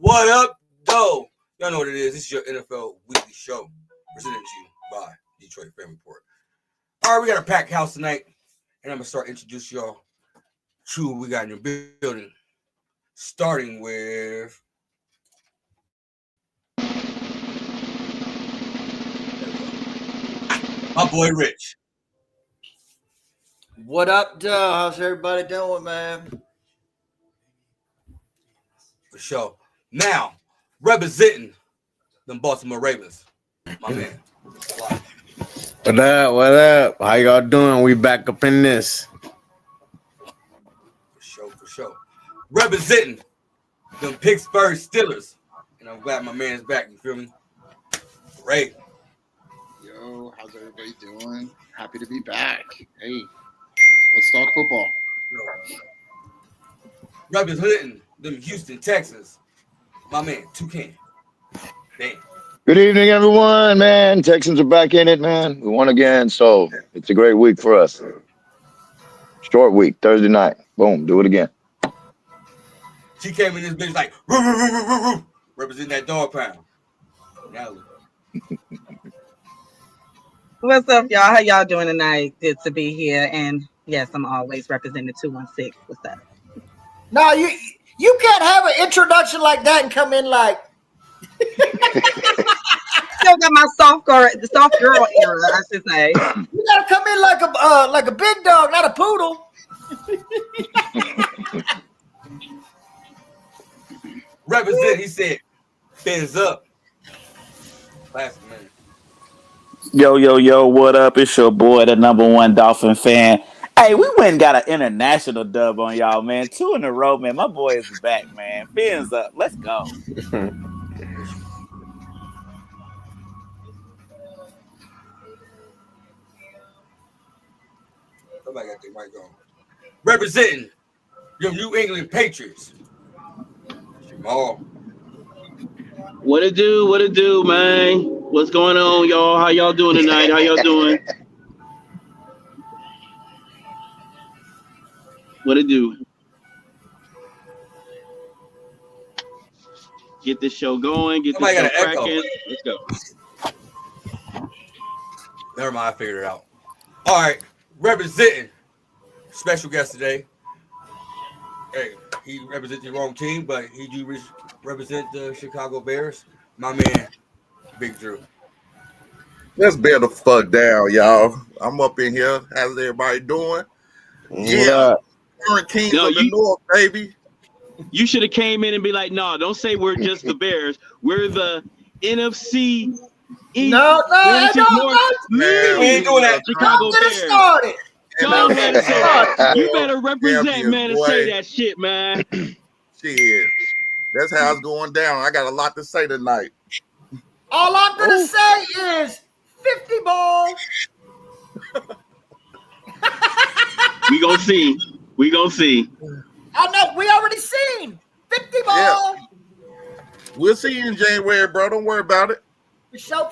What up, though? Y'all know what it is. This is your NFL weekly show presented to you by Detroit Fan Report. All right, we got a packed house tonight, and I'm going to start introducing y'all to what we got in the building, starting with my boy Rich. What up, Joe? How's everybody doing, man? For sure. Now, representing them Baltimore Ravens, my man. What up? What up? How y'all doing? We back up in this. For sure. Representing them Pittsburgh Steelers. And I'm glad my man's back. You feel me? Ray. Yo, how's everybody doing? Happy to be back. Hey, let's talk football. Representing them Houston Texans, my man, Toucan. Damn. Good evening, everyone, man. Texans are back in it, man. We won again, so it's a great week for us. Short week, Thursday night. Boom, do it again. She came in this bitch like, roo, roo, roo, roo, roo, representing that dog pound. Now, what's up, y'all? How y'all doing tonight? Good to be here. And yes, I'm always representing 216. What's up? No, you can't have an introduction like that and come in like. Still got my soft girl era, I should say. You gotta come in like a big dog, not a poodle. represent, he said, fins up. Classic, man. Yo, what up? It's your boy, the #1 Dolphin fan. Hey, we went and got an international dub on y'all, man. 2 in a row, man. My boy is back, man. Fins up. Let's go. Somebody got their mic on. Representing your New England Patriots, Jamal. What it do, man? What's going on, y'all? How y'all doing tonight? How y'all doing? What it do? Get this show going. Get this show cracking. Let's go. Never mind, I figured it out. All right, representing special guest today. Hey, he represents the wrong team, but he do represent the Chicago Bears. My man, Big Drew. Let's bear the fuck down, y'all. I'm up in here. How's everybody doing? Yeah. Current Kings of the North, baby. You should have came in and be like, no, don't say we're just the Bears. We're the NFC East. No. We ain't doing that. Chicago Bears. Go ahead and say that. You better represent, man, and say that shit, man. Shit. That's how it's going down. I got a lot to say tonight. All I'm gonna say is 50 ball. We gonna see. I know we already seen 50 ball. Yeah. We'll see you in January, bro. Don't worry about it. For sure.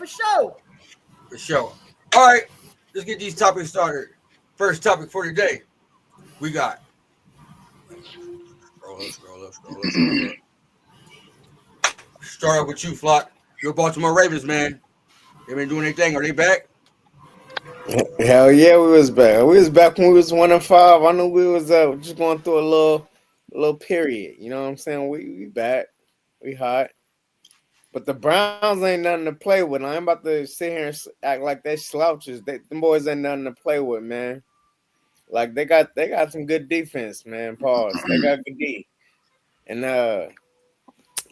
For sure. All right, let's get these topics started. First topic for today, we got. Scroll up. Start off with you, Flock. Your Baltimore Ravens, man. They been doing their thing. Are they back? Hell yeah, we was back. We was back when we was 1-5. I knew we was just going through a little period. You know what I'm saying? We back. We hot. But the Browns ain't nothing to play with. I ain't about to sit here and act like they slouches. Them boys ain't nothing to play with, man. Like they got some good defense, man. Pause. They got good D. And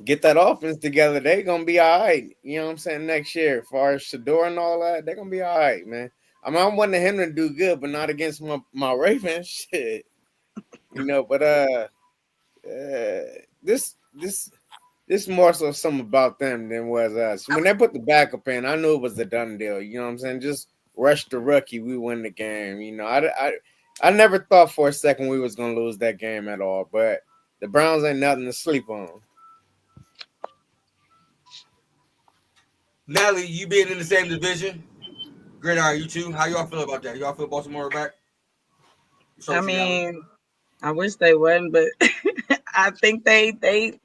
get that offense together, they gonna be all right. You know what I'm saying? Next year, as far as Shador and all that, they're gonna be all right, man. I mean, I wanted him to do good, but not against my Ravens. Shit. You know, but this more so something about them than was us. When they put the backup in, I knew it was a done deal. You know what I'm saying? Just rush the rookie, we win the game. You know, I never thought for a second we was gonna lose that game at all. But the Browns ain't nothing to sleep on. Natalie, you being in the same division, Gridiron, you too. How y'all feel about that? Y'all feel Baltimore back? I mean, I wish they wouldn't, but I think they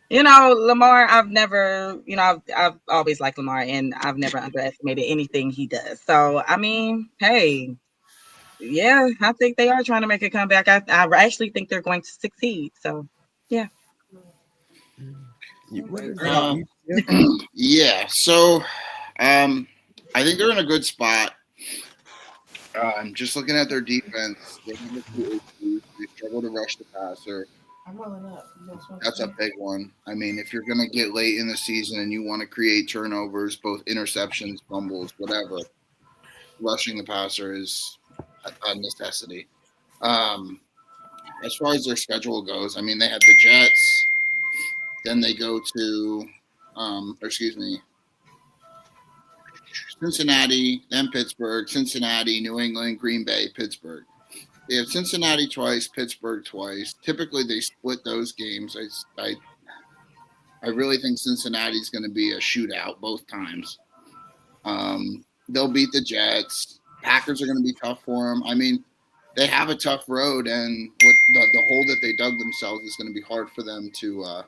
You know, Lamar, I've never, I've always liked Lamar, and I've never underestimated anything he does. So, I mean, hey, yeah, I think they are trying to make a comeback. I actually think they're going to succeed. So, yeah. Yeah. So, I think they're in a good spot. Just looking at their defense, they have a few issues. They struggle to rush the passer. That's a big one. I mean, if you're going to get late in the season and you want to create turnovers, both interceptions, fumbles, whatever, rushing the passer is a necessity. As far as their schedule goes, I mean, they have the Jets, then they go to, Cincinnati, then Pittsburgh, Cincinnati, New England, Green Bay, Pittsburgh. They have Cincinnati twice, Pittsburgh twice. Typically, they split those games. I really think Cincinnati's going to be a shootout both times. They'll beat the Jets. Packers are going to be tough for them. I mean, they have a tough road, and what the hole that they dug themselves is going to be hard for them to.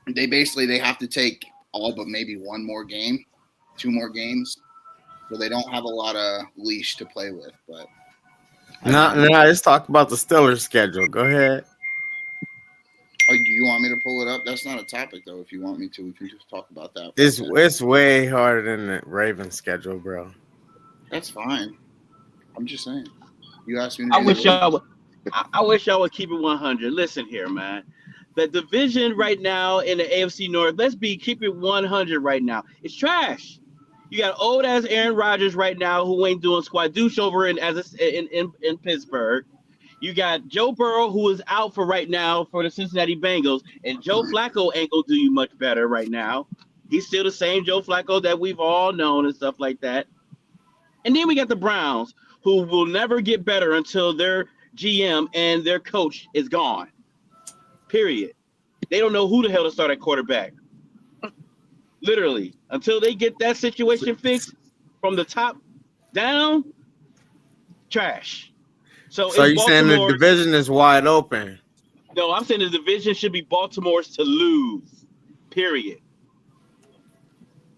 They have to take all but maybe one more game, 2 more games, so they don't have a lot of leash to play with. But no, let's talk about the Steelers schedule. Go ahead. do you want me to pull it up? That's not a topic, though. If you want me to, we can just talk about that. It's way harder than the Ravens schedule, bro. That's fine. I'm just saying. You asked me. I wish y'all would keep it 100. Listen here, man. The division right now in the AFC North, keep it 100 right now. It's trash. You got old ass Aaron Rodgers right now who ain't doing squat douche over in Pittsburgh. You got Joe Burrow who is out for right now for the Cincinnati Bengals, and Joe Flacco ain't gonna do you much better right now. He's still the same Joe Flacco that we've all known and stuff like that. And then we got the Browns, who will never get better until their GM and their coach is gone. Period. They don't know who the hell to start at quarterback. Literally. Until they get that situation fixed from the top down, trash. So you're saying the division is wide open? No, I'm saying the division should be Baltimore's to lose. Period.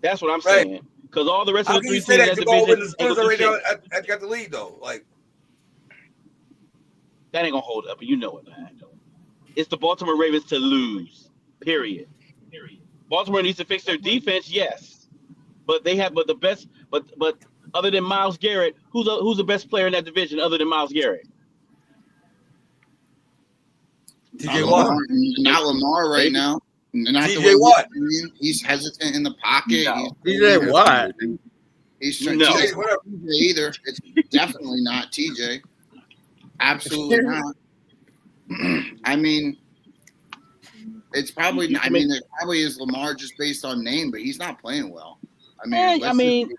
That's what I'm saying. Because all the rest of the 3 teams in that division I got the lead though. Like that ain't gonna hold up, and you know it, man. It's the Baltimore Ravens to lose. Period. Baltimore needs to fix their defense, yes, but the best. But other than Myles Garrett, who's the best player in that division other than Myles Garrett? TJ Watt. Not Lamar right now. Not TJ Watt. He's hesitant in the pocket. No. TJ Watt. He's trying to TJ either. It's definitely not TJ. Absolutely not. I mean, it's probably not. I mean, it probably is Lamar just based on name, but he's not playing well. I mean,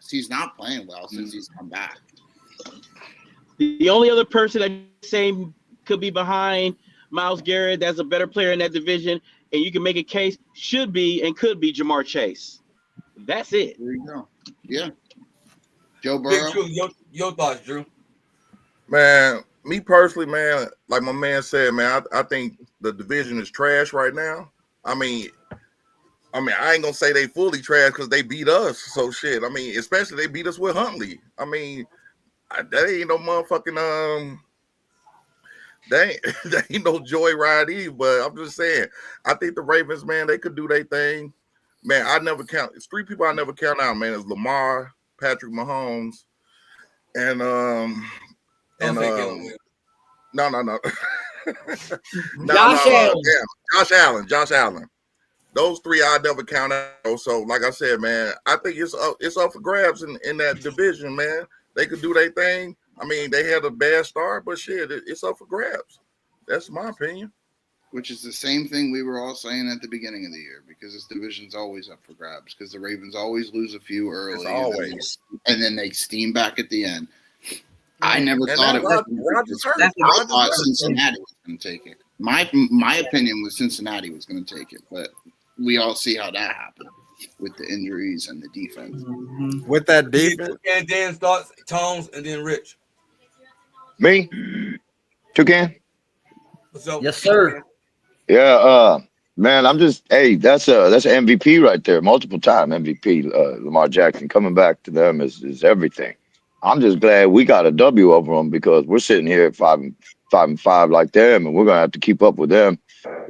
he's not playing well since he's come back. The only other person that same could be behind Myles Garrett that's a better player in that division, and you can make a case should be and could be Jamar Chase. That's it. There you go. Yeah. Joe Burrow. Your thoughts, Drew? Man, me personally, man, like my man said, man, I think the division is trash right now. I mean, I ain't gonna say they fully trash because they beat us. So shit. I mean, especially they beat us with Huntley. I mean, that ain't no motherfucking that ain't no joyride either. But I'm just saying, I think the Ravens, man, they could do their thing. Man, it's 3 people I never count out, man. It's Lamar, Patrick Mahomes, and no. Josh Allen. Those 3 I never count out. So, like I said, man, I think it's up for grabs in that division, man. They could do their thing. I mean, they had a bad start, but shit, it's up for grabs. That's my opinion. Which is the same thing we were all saying at the beginning of the year, because this division's always up for grabs, because the Ravens always lose a few early, and then they steam back at the end. I never thought it was. I thought Cincinnati was going to take it. My opinion was Cincinnati was going to take it, but we all see how that happened with the injuries and the defense. With that defense, and Dan's thoughts, Tones, and then Rich. Me, Toucan. What's up? Yes, sir. Yeah. Man, that's an MVP right there, multiple time MVP. Lamar Jackson coming back to them is everything. I'm just glad we got a W over them because we're sitting here at 5-5 like them, and we're gonna have to keep up with them.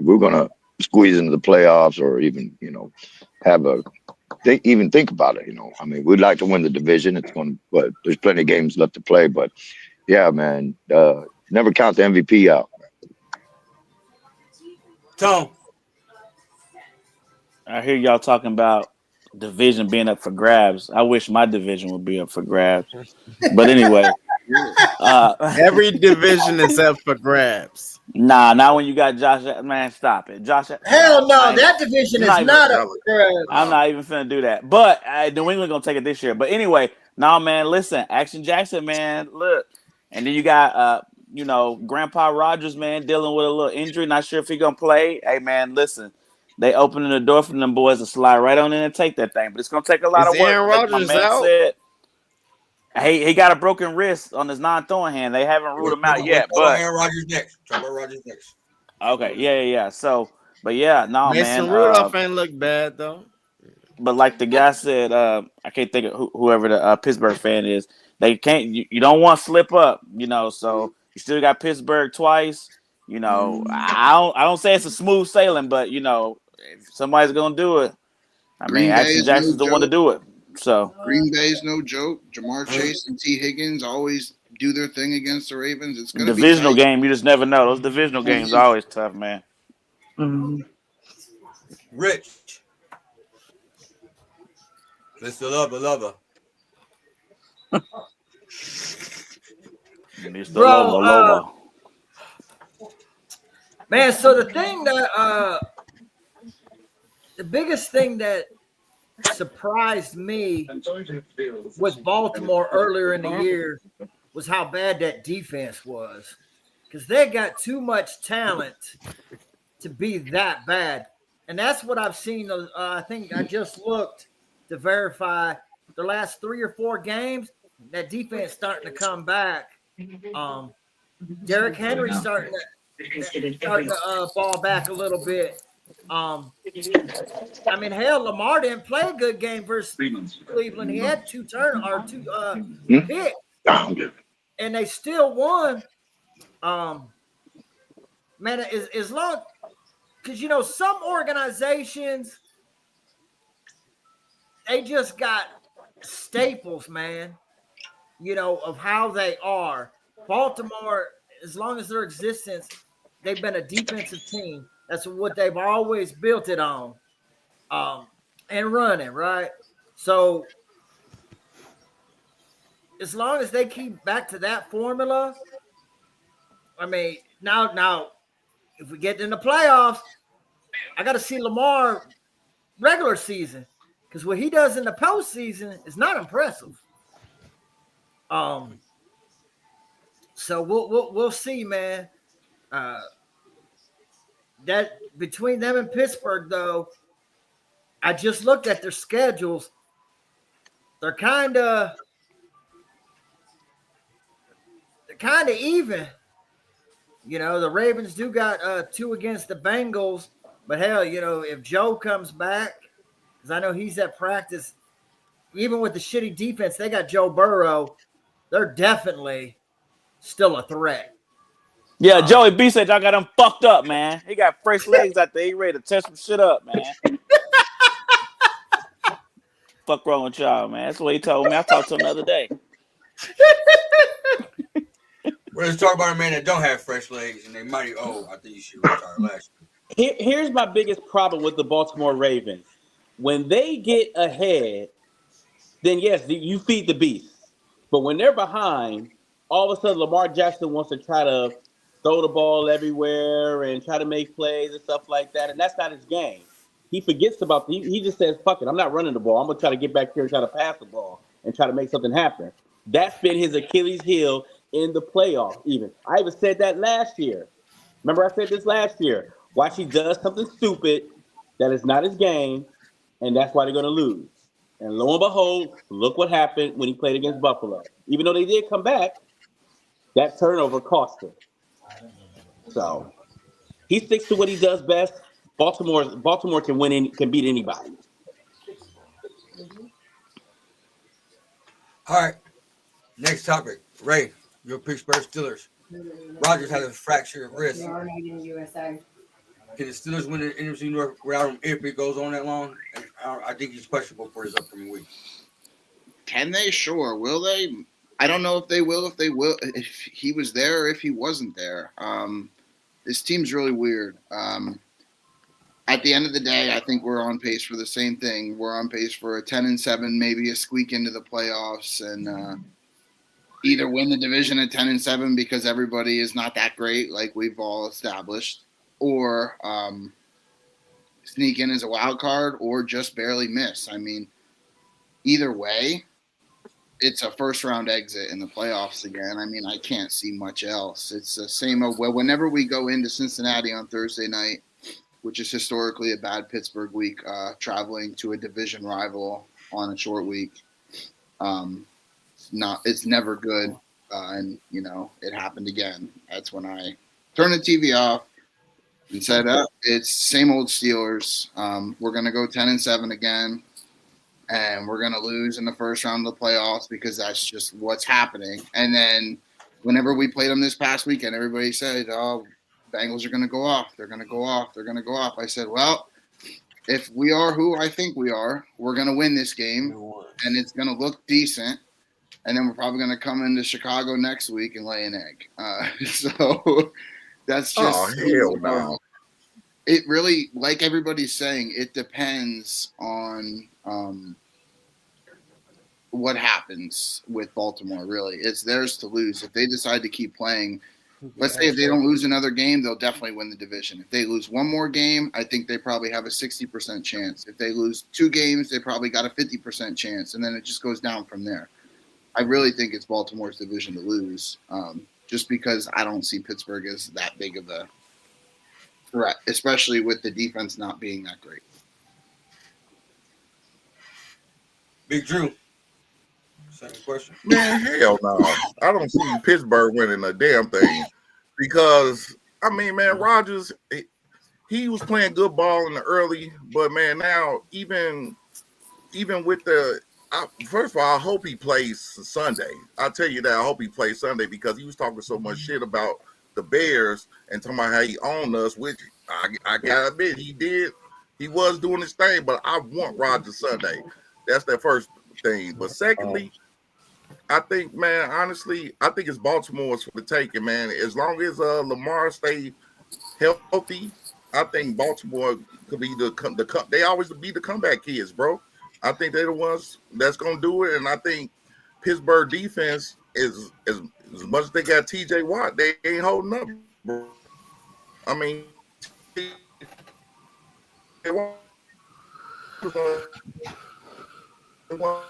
We're gonna squeeze into the playoffs, or even have a think about it. I mean, we'd like to win the division. But there's plenty of games left to play. But yeah, man, never count the MVP out. Tom. I hear y'all talking about division being up for grabs. I wish my division would be up for grabs. But anyway, Every division is up for grabs. nah, not when you got Josh. Man, stop it, Josh. Hell no, that division is not up for grabs. I'm not even finna do that. But New England gonna take it this year. But anyway, man, listen, Action Jackson, man, look, and then you got Grandpa Rogers, man, dealing with a little injury. Not sure if he gonna play. Hey, man, listen. They opening the door for them boys to slide right on in and take that thing. But it's going to take a lot of work. Aaron Like my Rodgers man out? said, he got a broken wrist on his non-throwing hand. They haven't ruled him out yet. But Aaron Rodgers next. Talk about Rodgers next. Okay, yeah. So, but yeah, no, Mason man. Rudolph ain't look bad, though. But like the guy said, I can't think of whoever the Pittsburgh fan is. They can't. You don't want to slip up, So you still got Pittsburgh twice. I don't say it's a smooth sailing, but if somebody's gonna do it, Green Bay Action is Jackson's no the one to joke. do it. So Green Bay's no joke. Jamar Chase and T. Higgins always do their thing against the Ravens. It's going to be divisional tight. game, you just never know. Those divisional games are always tough, man. Mhm. Rich. Mr. Lover. Mr. Bro, Lover. Man, so the biggest thing that surprised me with Baltimore earlier in the year was how bad that defense was, because they got too much talent to be that bad. And that's what I've seen. I think I just looked to verify the last 3 or 4 games. That defense starting to come back. Derrick Henry starting to fall back a little bit. Hell, Lamar didn't play a good game versus Cleveland. He had 2 picks, and they still won. Man, as long because some organizations, they just got staples, man. Of how they are. Baltimore, as long as their existence, they've been a defensive team. That's what they've always built it on, and running, right? So as long as they keep back to that formula, now if we get in the playoffs, I got to see Lamar regular season, because what he does in the postseason is not impressive. So we'll see, man. That between them and Pittsburgh, though, I just looked at their schedules. They're kind of even. The Ravens do got 2 against the Bengals, but hell, if Joe comes back, because I know he's at practice, even with the shitty defense, they got Joe Burrow. They're definitely still a threat. Yeah, Joey B said y'all got him fucked up, man. He got fresh legs out there. He ready to test some shit up, man. Fuck wrong with y'all, man. That's what he told me. I talked to him the other day. We're just talking about a man that don't have fresh legs and they mighty old. I think you should retire last year. Here's my biggest problem with the Baltimore Ravens. When they get ahead, then yes, you feed the beast. But when they're behind, all of a sudden Lamar Jackson wants to try to throw the ball everywhere and try to make plays and stuff like that. And that's not his game. He forgets about he just says, fuck it, I'm not running the ball. I'm going to try to get back here and try to pass the ball and try to make something happen. That's been his Achilles heel in the playoffs even. I even said that last year. Remember I said this last year. Watch, he does something stupid that is not his game, and that's why they're going to lose. And lo and behold, look what happened when he played against Buffalo. Even though they did come back, that turnover cost him. So he sticks to what he does best, Baltimore can can beat anybody. All right. Next topic. Ray, your Pittsburgh Steelers. Rodgers has a fractured wrist. Can the Steelers win the NFC North without him if it goes on that long? And I think he's questionable for his upcoming week. Can they? Sure. Will they? I don't know if they will. If he was there or if he wasn't there. This team's really weird. At the end of the day, I think we're on pace for the same thing. We're on pace for a 10-7, maybe a squeak into the playoffs, and either win the division at 10-7 because everybody is not that great, like we've all established, or sneak in as a wild card, or just barely miss. I mean, either way, it's a first-round exit in the playoffs again. I mean, I can't see much else. It's the same. Well, whenever we go into Cincinnati on Thursday night, which is historically a bad Pittsburgh week, traveling to a division rival on a short week, it's never good. And, it happened again. That's when I turned the TV off and said, it's same old Steelers. We're going to go 10-7 again. And we're going to lose in the first round of the playoffs because that's just what's happening. And then whenever we played them this past weekend, everybody said, Bengals are going to go off. They're going to go off. They're going to go off. I said, well, if we are who I think we are, we're going to win this game, and it's going to look decent. And then we're probably going to come into Chicago next week and lay an egg. So that's just hell no. It really, like everybody's saying, it depends on what happens with Baltimore, really. It's theirs to lose. If they decide to keep playing, let's say if they don't lose another game, they'll definitely win the division. If they lose one more game, I think they probably have a 60% chance. If they lose 2 games, they probably got a 50% chance, and then it just goes down from there. I really think it's Baltimore's division to lose, just because I don't see Pittsburgh as that big of a threat, especially with the defense not being that great. Big Drew. Same question. Man, hell no. I don't see Pittsburgh winning a damn thing because, man, Rodgers, he was playing good ball in the early, but, man, now even with first of all, I hope he plays Sunday. I'll tell you that. I hope he plays Sunday because he was talking so much shit about the Bears and talking about how he owned us, which I got to admit he did. He was doing his thing, but I want Rodgers Sunday. That's the first thing. But secondly, I think, man, honestly, I think it's Baltimore's for the taking, man. As long as Lamar stay healthy, I think Baltimore could be they always be the comeback kids, bro. I think they're the ones that's gonna do it, and I think Pittsburgh defense is as much as they got TJ Watt, they ain't holding up, bro. I mean, one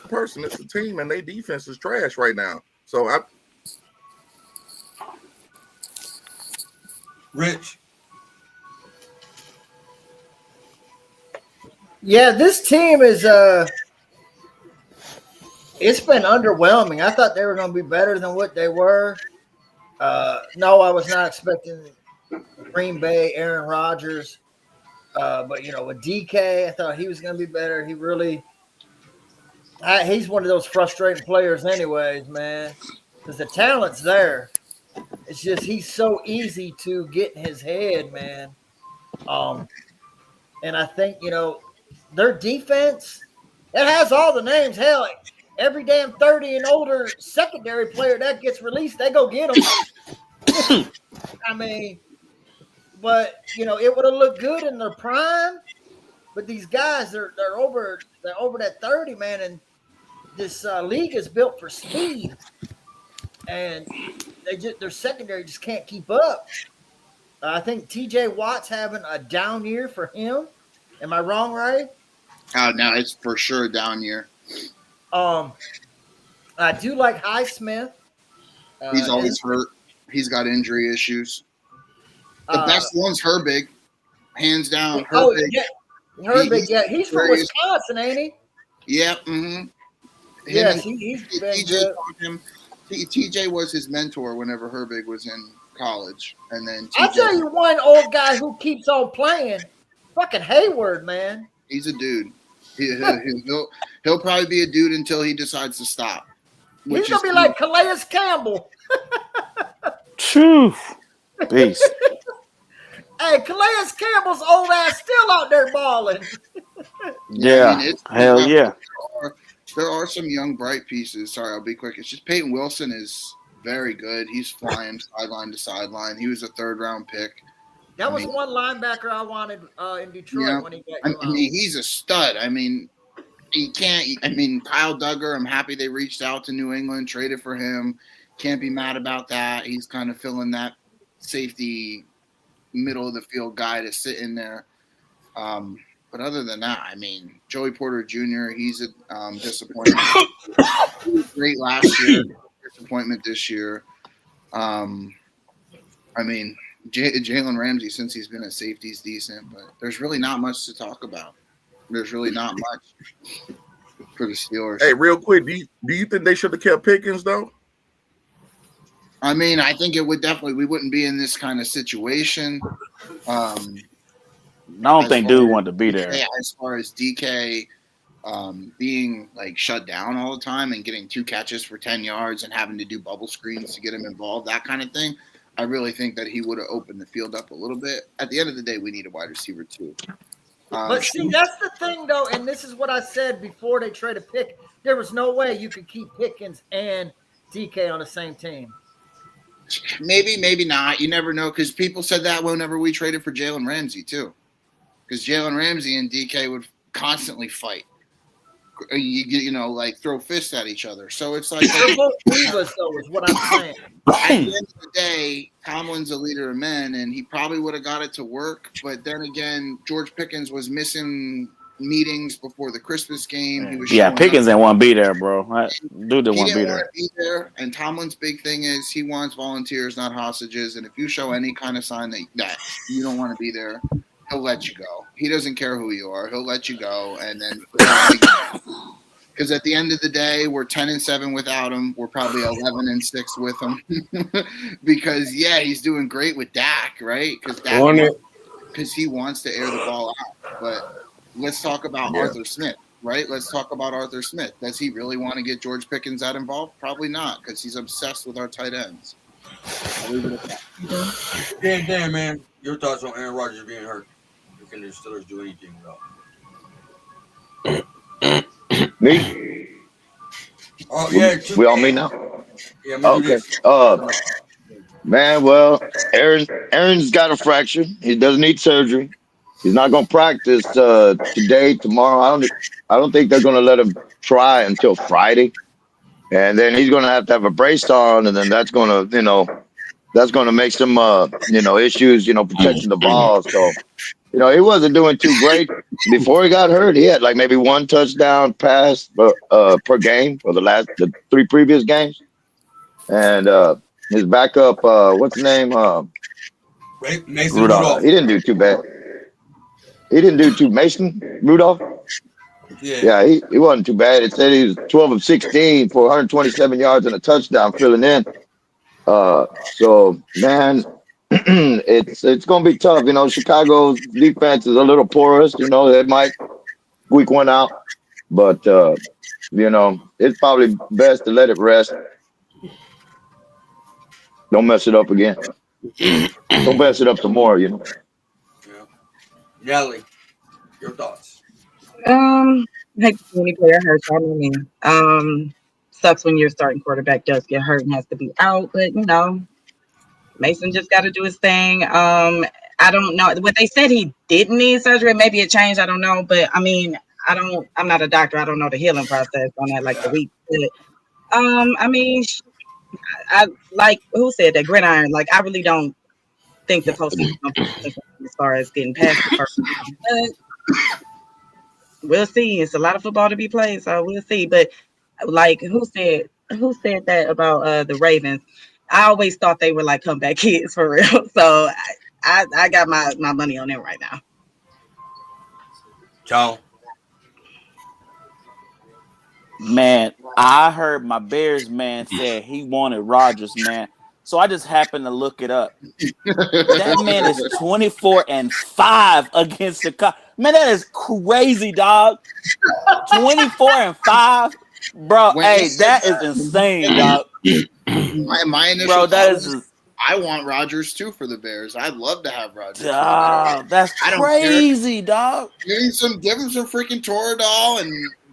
person, it's a team, and their defense is trash right now. So Rich. Yeah, this team is it's been underwhelming. I thought they were going to be better than what they were. No, I was not expecting Green Bay, Aaron Rodgers. But, with DK, I thought he was going to be better. He really he's one of those frustrating players anyways, man, because the talent's there. It's just he's so easy to get in his head, man. And I think, their defense, it has all the names. Hell, every damn 30 and older secondary player that gets released, they go get them. I mean, but, it would have looked good in their prime. But these guys, they're over that 30, man, and this league is built for speed. And their secondary just can't keep up. I think TJ Watt's having a down year for him. Am I wrong, Ray? No, it's for sure a down year. I do like Highsmith. He's always hurt. He's got injury issues. The best one's Herbig, hands down. Herbig. Yeah. Herbig, he's from Wisconsin, ain't he? Yeah. Mm-hmm. Yes, he's been good. TJ was his mentor whenever Herbig was in college, and then I'll tell you one old guy who keeps on playing. Fucking Hayward, man. He's a dude. He'll probably be a dude until he decides to stop. He's gonna be like Calais Campbell. True. Beast. Hey, Calais Campbell's old ass still out there balling. Yeah. I mean, Hell yeah. There are some young bright pieces. Sorry, I'll be quick. It's just Peyton Wilson is very good. He's flying sideline to sideline. He was a 3rd-round pick. That was one linebacker I wanted in Detroit when he got I mean, he's a stud. I mean, he can't. I mean, Kyle Duggar, I'm happy they reached out to New England, traded for him. Can't be mad about that. He's kind of filling that safety middle of the field guy to sit in there. But other than that, I mean, Joey Porter Jr., he's a disappointment. He was great last year, disappointment this year. I mean, Jalen Ramsey, since he's been at safety, is decent, but there's really not much to talk about. There's really not much for the Steelers. Hey, real quick, do you think they should have kept Pickens though? I mean, I think it would definitely. We wouldn't be in this kind of situation. I don't think dude wanted to be there. Yeah, as far as DK being like shut down all the time and getting 2 catches for 10 yards and having to do bubble screens to get him involved, that kind of thing, I really think that he would have opened the field up a little bit. At the end of the day, we need a wide receiver too. But see, that's the thing, though, and this is what I said before they traded Pick. There was no way you could keep Pickens and DK on the same team. Maybe, maybe not. You never know, because people said that whenever we traded for Jalen Ramsey too, because Jalen Ramsey and DK would constantly fight. You know, like throw fists at each other. So it's like they're both divas, though, is what I'm saying. At the end of the day, Tomlin's a leader of men, and he probably would have got it to work. But then again, George Pickens was missing meetings before the Christmas game. He was Pickens didn't want to be there, bro. Dude didn't want to be there. And Tomlin's big thing is he wants volunteers, not hostages. And if you show any kind of sign that you don't want to be there, he'll let you go. He doesn't care who you are. He'll let you go. And then because at the end of the day, we're 10-7 without him. We're probably 11-6 with him because he's doing great with Dak, right? Because he wants to air the ball out. But let's talk about Arthur Smith, right? Let's talk about Arthur Smith. Does he really want to get George Pickens that involved? Probably not, because he's obsessed with our tight ends. I'll leave it at that. Dan, man, your thoughts on Aaron Rodgers being hurt? Can the Steelers do anything without? Me? Oh yeah, we all me now. Yeah, okay. Man, well, Aaron's got a fracture. He doesn't need surgery. He's not going to practice today, tomorrow. I don't think they're going to let him try until Friday, and then he's going to have a brace on, and then that's going to make some issues, protecting the ball. So. He wasn't doing too great before he got hurt. He had like maybe 1 touchdown pass per game for the 3 previous games. And his backup, what's his name? Mason Rudolph. He didn't do too bad. Mason Rudolph? Yeah, he wasn't too bad. It said he was 12 of 16 for 127 yards and a touchdown filling in. So, man, it's going to be tough. Chicago's defense is a little porous. They might squeak one out. But, it's probably best to let it rest. Don't mess it up again. Don't mess it up some more, Yeah. Nelly, your thoughts? Hey, when you player hurts, I mean, sucks when your starting quarterback does get hurt and has to be out, but Mason just got to do his thing. I don't know what they said. He didn't need surgery. Maybe it changed. I don't know, but I mean, I'm not a doctor. I don't know the healing process on that, like the week. But, I mean, I like who said that gridiron. Like, I really don't think the postseason as far as getting past the first round. But we'll see. It's a lot of football to be played, so we'll see. But like, who said that about the Ravens? I always thought they were like comeback kids for real. So I got my money on them right now. Ciao. Man, I heard my Bears man said he wanted Rodgers, man. So I just happened to look it up. That man is 24-5 against Chicago. Man, that is crazy, dog. 24-5, bro. When he Hey, said that is that, insane, dog. my initial Bro, that thought is was, I want Rodgers too for the Bears. I'd love to have Rodgers. dog. That's I don't care. crazy, dog. Give him some freaking Toradol and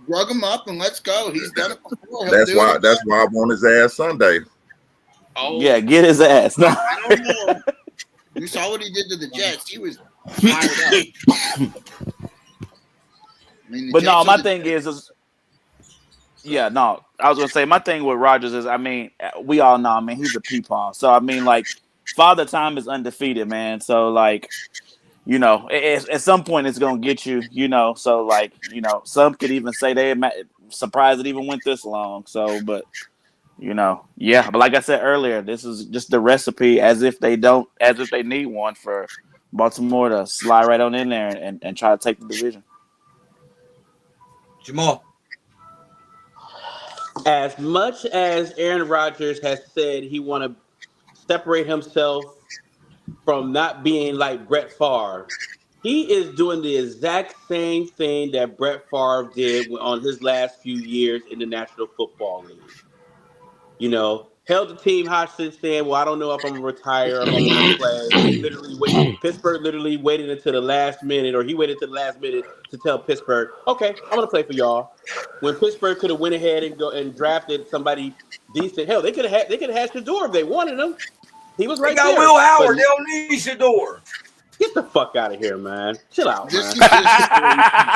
drug him up and let's go. He's done it before. He'll That's do why. it. That's why I want his ass Sunday. Oh, Yeah, get his ass. No. I don't know. You saw what he did to the Jets. He was fired up. I mean, But no, my thing is yeah, no. I was gonna say my thing with Rodgers is, I mean, we all know, man, he's a peepaw. So I mean, like, Father Time is undefeated, man. So like, you know, at some point it's gonna get you, you know. So like, you know, some could even say they surprised it even went this long. So, but you know, yeah. But like I said earlier, this is just the recipe, as if they need one for Baltimore to slide right on in there and try to take the division. Jamal. As much as Aaron Rodgers has said he want to separate himself from not being like Brett Favre, he is doing the exact same thing that Brett Favre did on his last few years in the National Football League. You know, held the team hostage, saying, "Well, I don't know if I'm gonna retire, if I'm gonna play." Pittsburgh literally waited until the last minute, or he waited until the last minute to tell Pittsburgh, "Okay, I'm gonna play for y'all." When Pittsburgh could have went ahead and go and drafted somebody decent, hell, they could have had Shador if they wanted him. He was They right got there. Will Howard. But They don't need Shador. get the fuck out of here, man. Chill out, This man.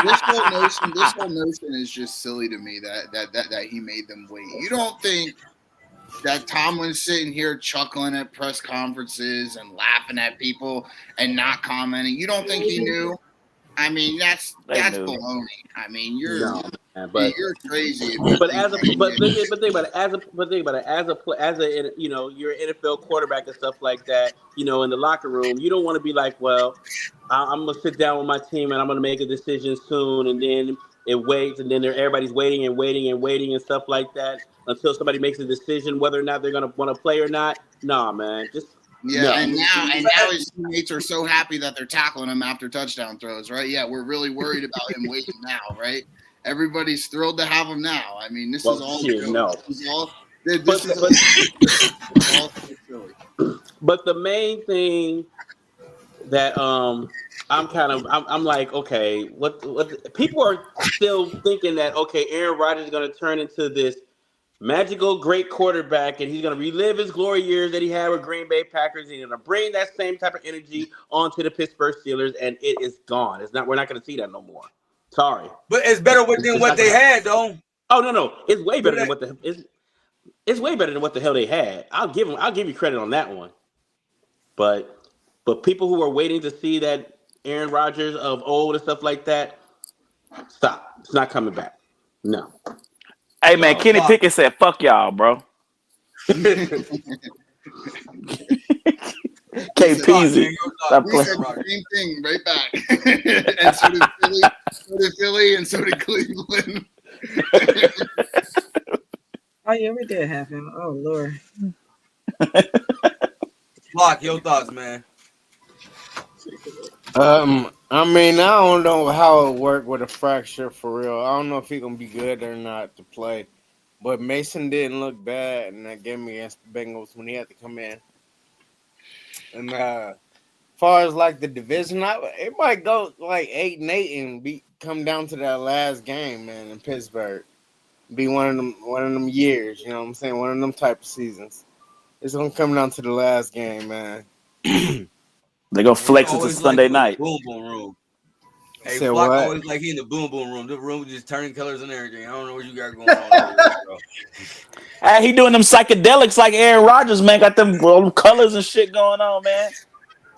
is this whole notion is just silly to me that he made them wait. You don't think that Tomlin's sitting here chuckling at press conferences and laughing at people and not commenting? You don't think he knew? I mean, that's baloney. I mean, you're crazy. But think about it. As a you know, you're an NFL quarterback and stuff like that. You know, in the locker room, you don't want to be like, well, I'm gonna sit down with my team and I'm gonna make a decision soon, and then it waits, and then everybody's waiting and stuff like that until somebody makes a decision whether or not they're gonna want to play or not. Nah, man, just no. And now his teammates are so happy that they're tackling him after touchdown throws, right? Yeah, we're really worried about him waiting now, right? Everybody's thrilled to have him now. I mean, this is all shit, no. This is all so silly. But the main thing that I'm like, okay, what people are still thinking that, okay, Aaron Rodgers is going to turn into this magical great quarterback and he's going to relive his glory years that he had with Green Bay Packers, and he's going to bring that same type of energy onto the Pittsburgh Steelers, and it is gone. We're not going to see that no more. Sorry. But it's better than what they had, though. Oh no, it's way better than what it's way better than what the hell they had. I'll give you credit on that one. But people who are waiting to see that Aaron Rodgers of old and stuff like that, stop. It's not coming back. No. Hey man, Kenny Pickett said, "Fuck y'all, bro." KPZ. Stop playing. Said the same thing right back. And so did Philly, and so did Cleveland. Oh yeah, we did have him. Oh Lord. Lock, your thoughts, man. I mean, I don't know how it worked with a fracture for real. I don't know if he's gonna be good or not to play. But Mason didn't look bad in that game against the Bengals when he had to come in. And as far as like the division, it might go like 8-8 and come down to that last game, man, in Pittsburgh. Be one of them years, you know what I'm saying? One of them type of seasons. It's gonna come down to the last game, man. They go flex it to Sunday night. Boom boom room. Hey, Said Flock what? always like he in the boom boom room. The room just turning colors and everything. I don't know what you got going on. Bro. Hey, he doing them psychedelics like Aaron Rodgers, man. Got them colors and shit going on, man.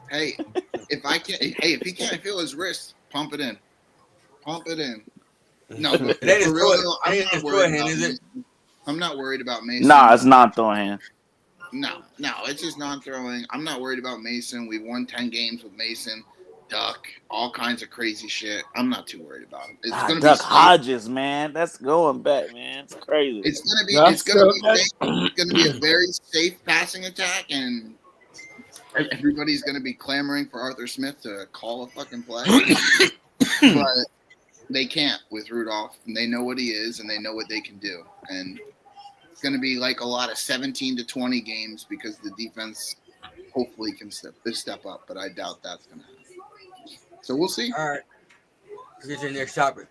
Hey, if he can't feel his wrist, pump it in. Pump it in. No, but for real, I'm not worried about Mason. Nah, it's not throwing hand. No, it's just non-throwing. I'm not worried about Mason. We won 10 games with Mason. Duck, all kinds of crazy shit. I'm not too worried about him. It's gonna Duck be safe. Hodges, man. That's going back, man. It's crazy. It's gonna be That's safe. okay. It's gonna be a very safe passing attack, and everybody's gonna be clamoring for Arthur Smith to call a fucking play. But they can't with Rudolph, and they know what he is, and they know what they can do. And it's gonna be like a lot of 17-20 games because the defense hopefully can step up, but I doubt that's gonna happen. So we'll see. All right. Let's get to the next topic.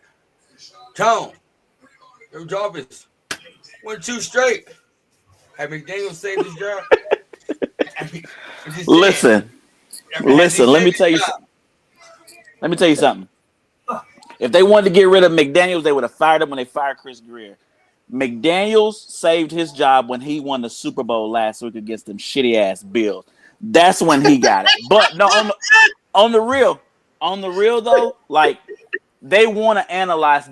Tone. Your job is 1-2 straight. Have McDaniel saved his job? Listen. Let me tell you something. Let me tell you something. If they wanted to get rid of McDaniels, they would have fired him when they fired Chris Greer. McDaniels saved his job when he won the Super Bowl last week against them shitty ass Bills. That's when he got it. But no, on the real though, like they want to analyze.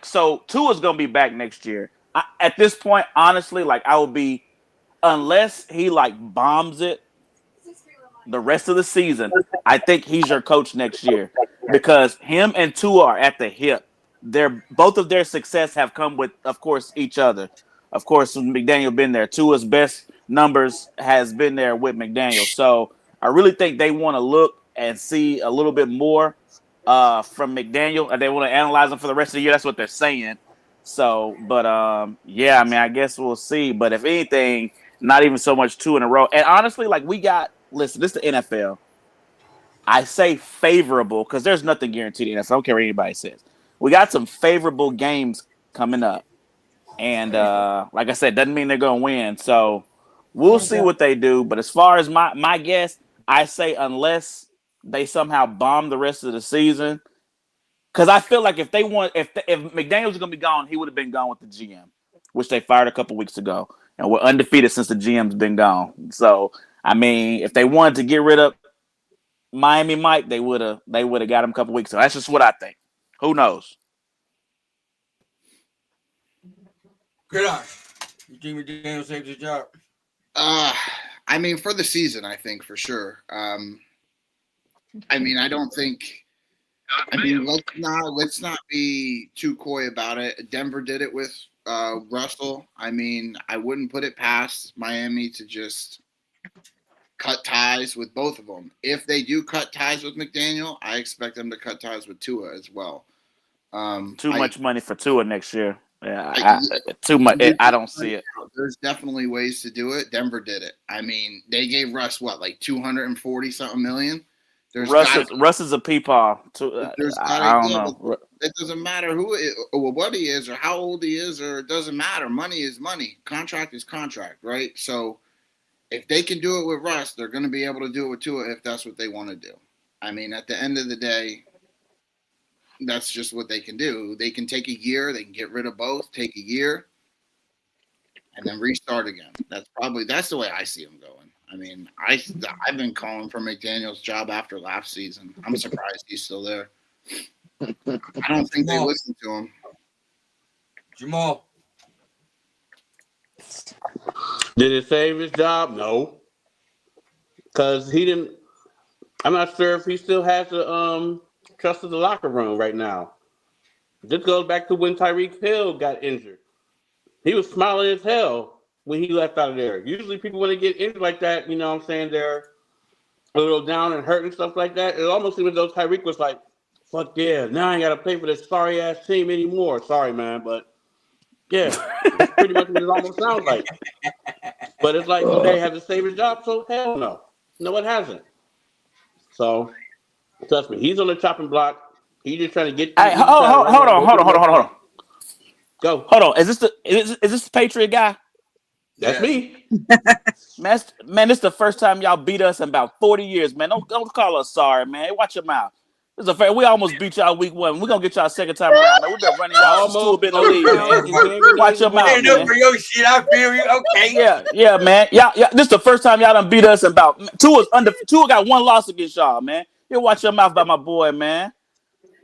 So Tua's gonna be back next year. At this point, honestly, like I would be, unless he like bombs it the rest of the season, I think he's your coach next year because him and Tua are at the hip. Both of their success have come with, of course, each other. Of course, McDaniel been there. Tua's best numbers has been there with McDaniel. So I really think they want to look and see a little bit more from McDaniel, and they want to analyze him for the rest of the year. That's what they're saying. So, but yeah, I mean, I guess we'll see. But if anything, not even so much 2 in a row. And honestly, like listen, this is the NFL. I say favorable because there's nothing guaranteed in the NFL. I don't care what anybody says. We got some favorable games coming up. And like I said, doesn't mean they're going to win. So we'll see what they do. But as far as my guess, I say unless they somehow bomb the rest of the season, because I feel like if McDaniels was going to be gone, he would have been gone with the GM, which they fired a couple weeks ago. And we're undefeated since the GM's been gone. So, I mean, if they wanted to get rid of Miami Mike, they would have got him a couple weeks ago. That's just what I think. Who knows? Great. You think McDaniel saved his job? I mean, for the season, I think for sure. I mean, I don't think. I mean, let's not be too coy about it. Denver did it with Russell. I mean, I wouldn't put it past Miami to just cut ties with both of them. If they do cut ties with McDaniel, I expect them to cut ties with Tua as well. Too much money for Tua next year. Yeah, too much. I don't see it. There's definitely ways to do it. Denver did it. I mean, they gave Russ like 240 something million. Russ is a peepaw. I don't know. It doesn't matter who or what he is or how old he is, or it doesn't matter. Money is money. Contract is contract, right? So if they can do it with Russ, they're going to be able to do it with Tua if that's what they want to do. I mean, at the end of the day, that's just what they can do. They can take a year. They can get rid of both, take a year, and then restart again. That's the way I see them going. I mean, I've been calling for McDaniel's job after last season. I'm surprised he's still there. I don't think they listen to him. Jamal. Did it save his job? No. Because he didn't. I'm not sure if he still has the trust of the locker room right now. This goes back to when Tyreek Hill got injured. He was smiling as hell when he left out of there. Usually people, when they get injured like that, you know what I'm saying, they're a little down and hurt and stuff like that. It almost seemed as though Tyreek was like, fuck yeah, now I ain't got to play for this sorry-ass team anymore. Sorry, man, but yeah, that's pretty much what it almost sounds like. But it's like, okay, has to save his job? So hell no. No, it hasn't. So, trust me, he's on the chopping block. He's just trying to get. Hey, hold on. Go. Hold on. Is this the Patriot guy? That's me. Man, this is the first time y'all beat us in about 40 years, man. Don't call us sorry, man. Hey, watch your mouth. We almost beat y'all week 1. We're gonna get y'all second time around, man. We've been running y'all almost a bit in the league, man. Watch your mouth, man. For your shit, I feel you. Okay. Yeah, man. Yeah. This is the first time y'all done beat us in about Tua got 1 loss against y'all, man. You watch your mouth about my boy, man.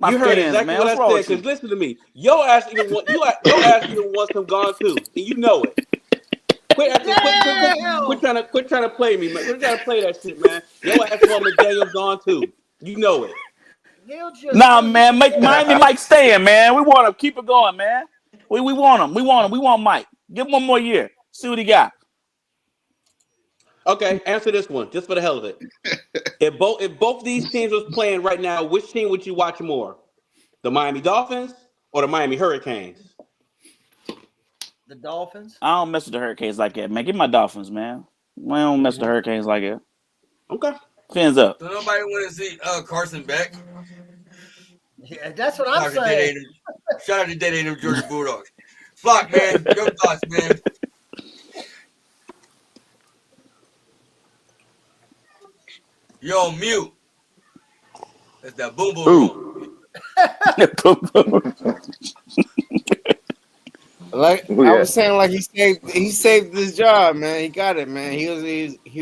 You heard exactly man. what I said. Because listen to me, your ass even wants him gone too, and you know it. Quit trying to play me, man. Quit trying to play that shit, man. Your ass want McDaniel gone too. You know it. He'll just Nah, man, make Miami Mike stay in, man. We want to keep it going, man. We want him. We want him. We want Mike. Give him one more year. See what he got. Okay, answer this one just for the hell of it. If both these teams was playing right now, which team would you watch more? The Miami Dolphins or the Miami Hurricanes? the Dolphins. I don't mess with the Hurricanes like that, man. Give me my Dolphins, man. I don't mess with the Hurricanes like that. Okay. Fins up. So nobody want to see Carson Beck. Yeah, that's what I'm saying. Shout out to Dead End of Georgia Bulldogs. Flock, man, your thoughts, man. You're on mute. That's that boom boom. Like Oh, I yeah. was saying, like he saved his job, man. He got it, man. He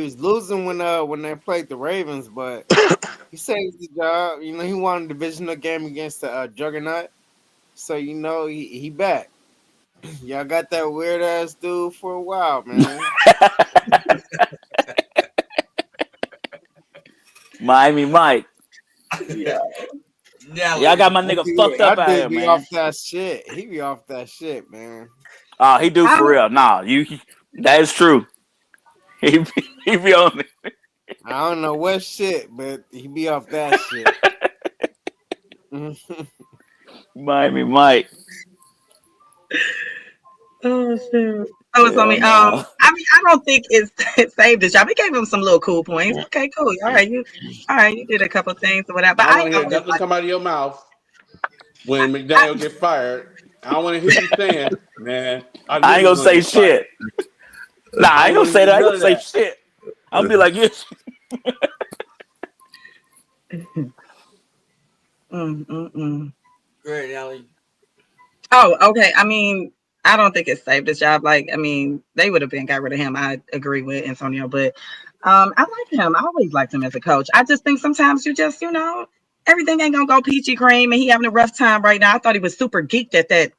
was losing when they played the Ravens, but he saved the job. You know, he won a divisional game against the Juggernaut, so you know he back. Y'all got that weird ass dude for a while, man. Miami Mike. Yeah. Y'all got my nigga fucked up out here, be man. off that shit. He be off that shit, man. Oh, he do for real. Nah, that is true. He be on it. I don't know what shit, but he be off that shit. Miami Mike. Oh shit. Oh, it's on me. Hell no. I mean, I don't think it saved the job. It gave him some little cool points. Okay, cool. All right, you did a couple things or whatever. But I don't want to hear nothing come out of your mouth when McDaniel get fired. I don't want to hear you saying, man. I ain't gonna say shit. Nah, I ain't gonna say that. I ain't gonna say shit. I'll be like, yes. Great, Allie. Oh, okay. I mean, I don't think it saved his job. Like, I mean, they would have been got rid of him. I agree with Antonio, but I like him. I always liked him as a coach. I just think sometimes you just, everything ain't gonna go peachy cream, and he having a rough time right now. I thought he was super geeked at that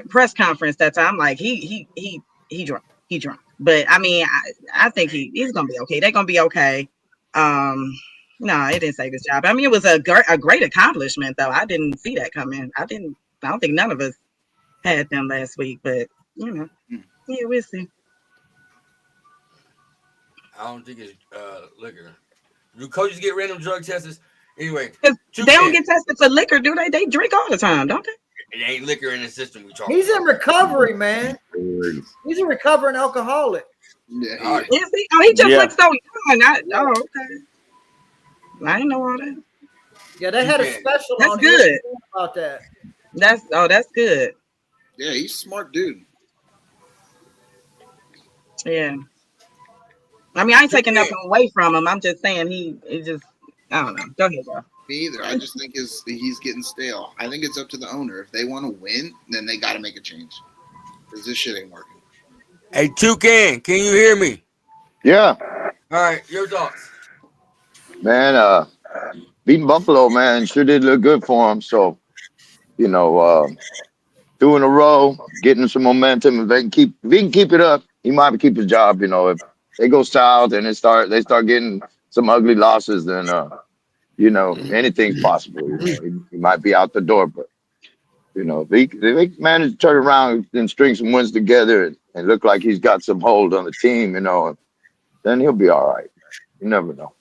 press conference that time. Like he drunk. He drunk. But I mean, I think he's gonna be okay. They're gonna be okay. No, it didn't save his job. I mean, it was a great accomplishment, though. I didn't see that coming. I don't think none of us had them last week, but yeah, we'll see. I don't think it's liquor. Do coaches get random drug tests? Anyway, they don't get tested for liquor, do they? They drink all the time, don't they? It ain't liquor in the system we talking. He's in recovery, man. He's a recovering alcoholic. Yeah, Is he? Oh, he just looks so young. Okay. I didn't know all that. Yeah, they had a special That's on good about that. That's good. Yeah, he's a smart dude. Yeah. I mean, I ain't taking nothing away from him. I'm just saying he just, I don't know. Go ahead, bro. Me either. I just think he's getting stale. I think it's up to the owner. If they want to win, then they got to make a change. Because this shit ain't working. Hey, Toucan, can you hear me? Yeah, All right, your thoughts. man. Beating Buffalo, man, sure did look good for him. So, 2 in a row, getting some momentum. If he can keep it up, he might keep his job. If they go south and they start getting some ugly losses, then anything's possible. He might be out the door, but if they manage to turn around and string some wins together and look like he's got some hold on the team, then he'll be all right. You never know.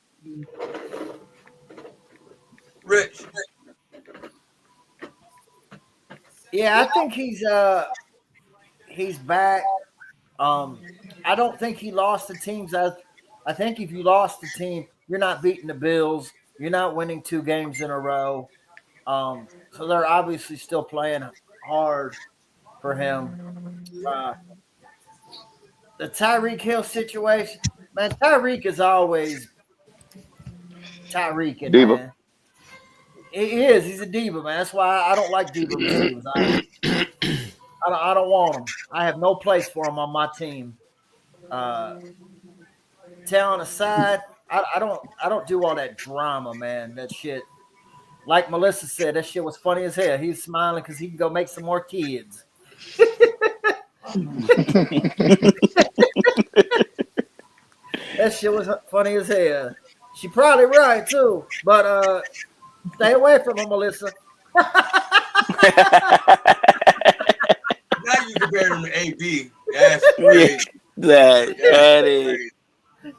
Rich. Yeah, I think he's back. I don't think he lost the teams. I think if you lost the team, you're not beating the Bills. You're not winning 2 games in a row. So they're obviously still playing hard for him. The Tyreek Hill situation, man. Tyreek is always Tyreek, Diva. man. He is. He's a diva, man. That's why I don't like diva receivers. I don't want them. I have no place for them on my team. Talent aside, I don't do all that drama, man. That shit. Like Melissa said, that shit was funny as hell. He's smiling because he can go make some more kids. That shit was funny as hell. She probably right too, but stay away from her, Melissa. Now you compare him to AB. That's crazy. that That's is. crazy.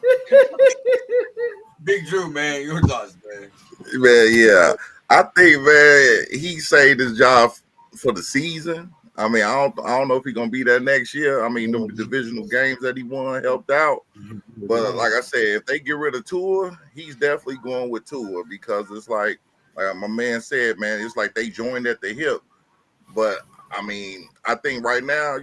Big Drew, man, your thoughts, man. Man, yeah. I think, man, he saved his job for the season. I mean, I don't know if he's gonna be there next year. I mean, the divisional games that he won helped out. But like I said, if they get rid of Tua, he's definitely going with Tua because it's like my man said, man, it's like they joined at the hip. But I mean, I think right now,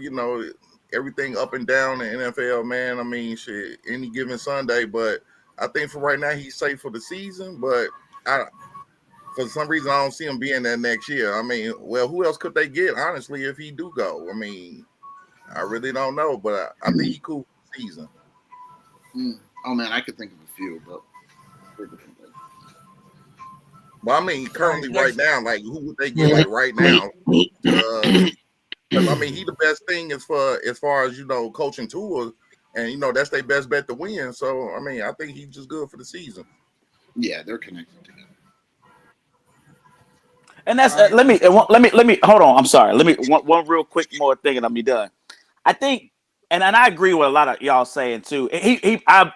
everything up and down in the NFL, man. I mean, shit, any given Sunday. But I think for right now, he's safe for the season. But for some reason, I don't see him being there next year. I mean, well, who else could they get, honestly, if he do go? I mean, I really don't know, but I think he cool for the season. Oh, man, I could think of a few, but well, I mean, currently right now, like, who would they get, like, right now? I mean, he the best thing as far as, coaching Tua, and, that's their best bet to win. So, I mean, I think he's just good for the season. Yeah, they're connected together. And that's let me hold on. I'm sorry. Let me one real quick more thing, and I'll be done. I think, and I agree with a lot of y'all saying too. I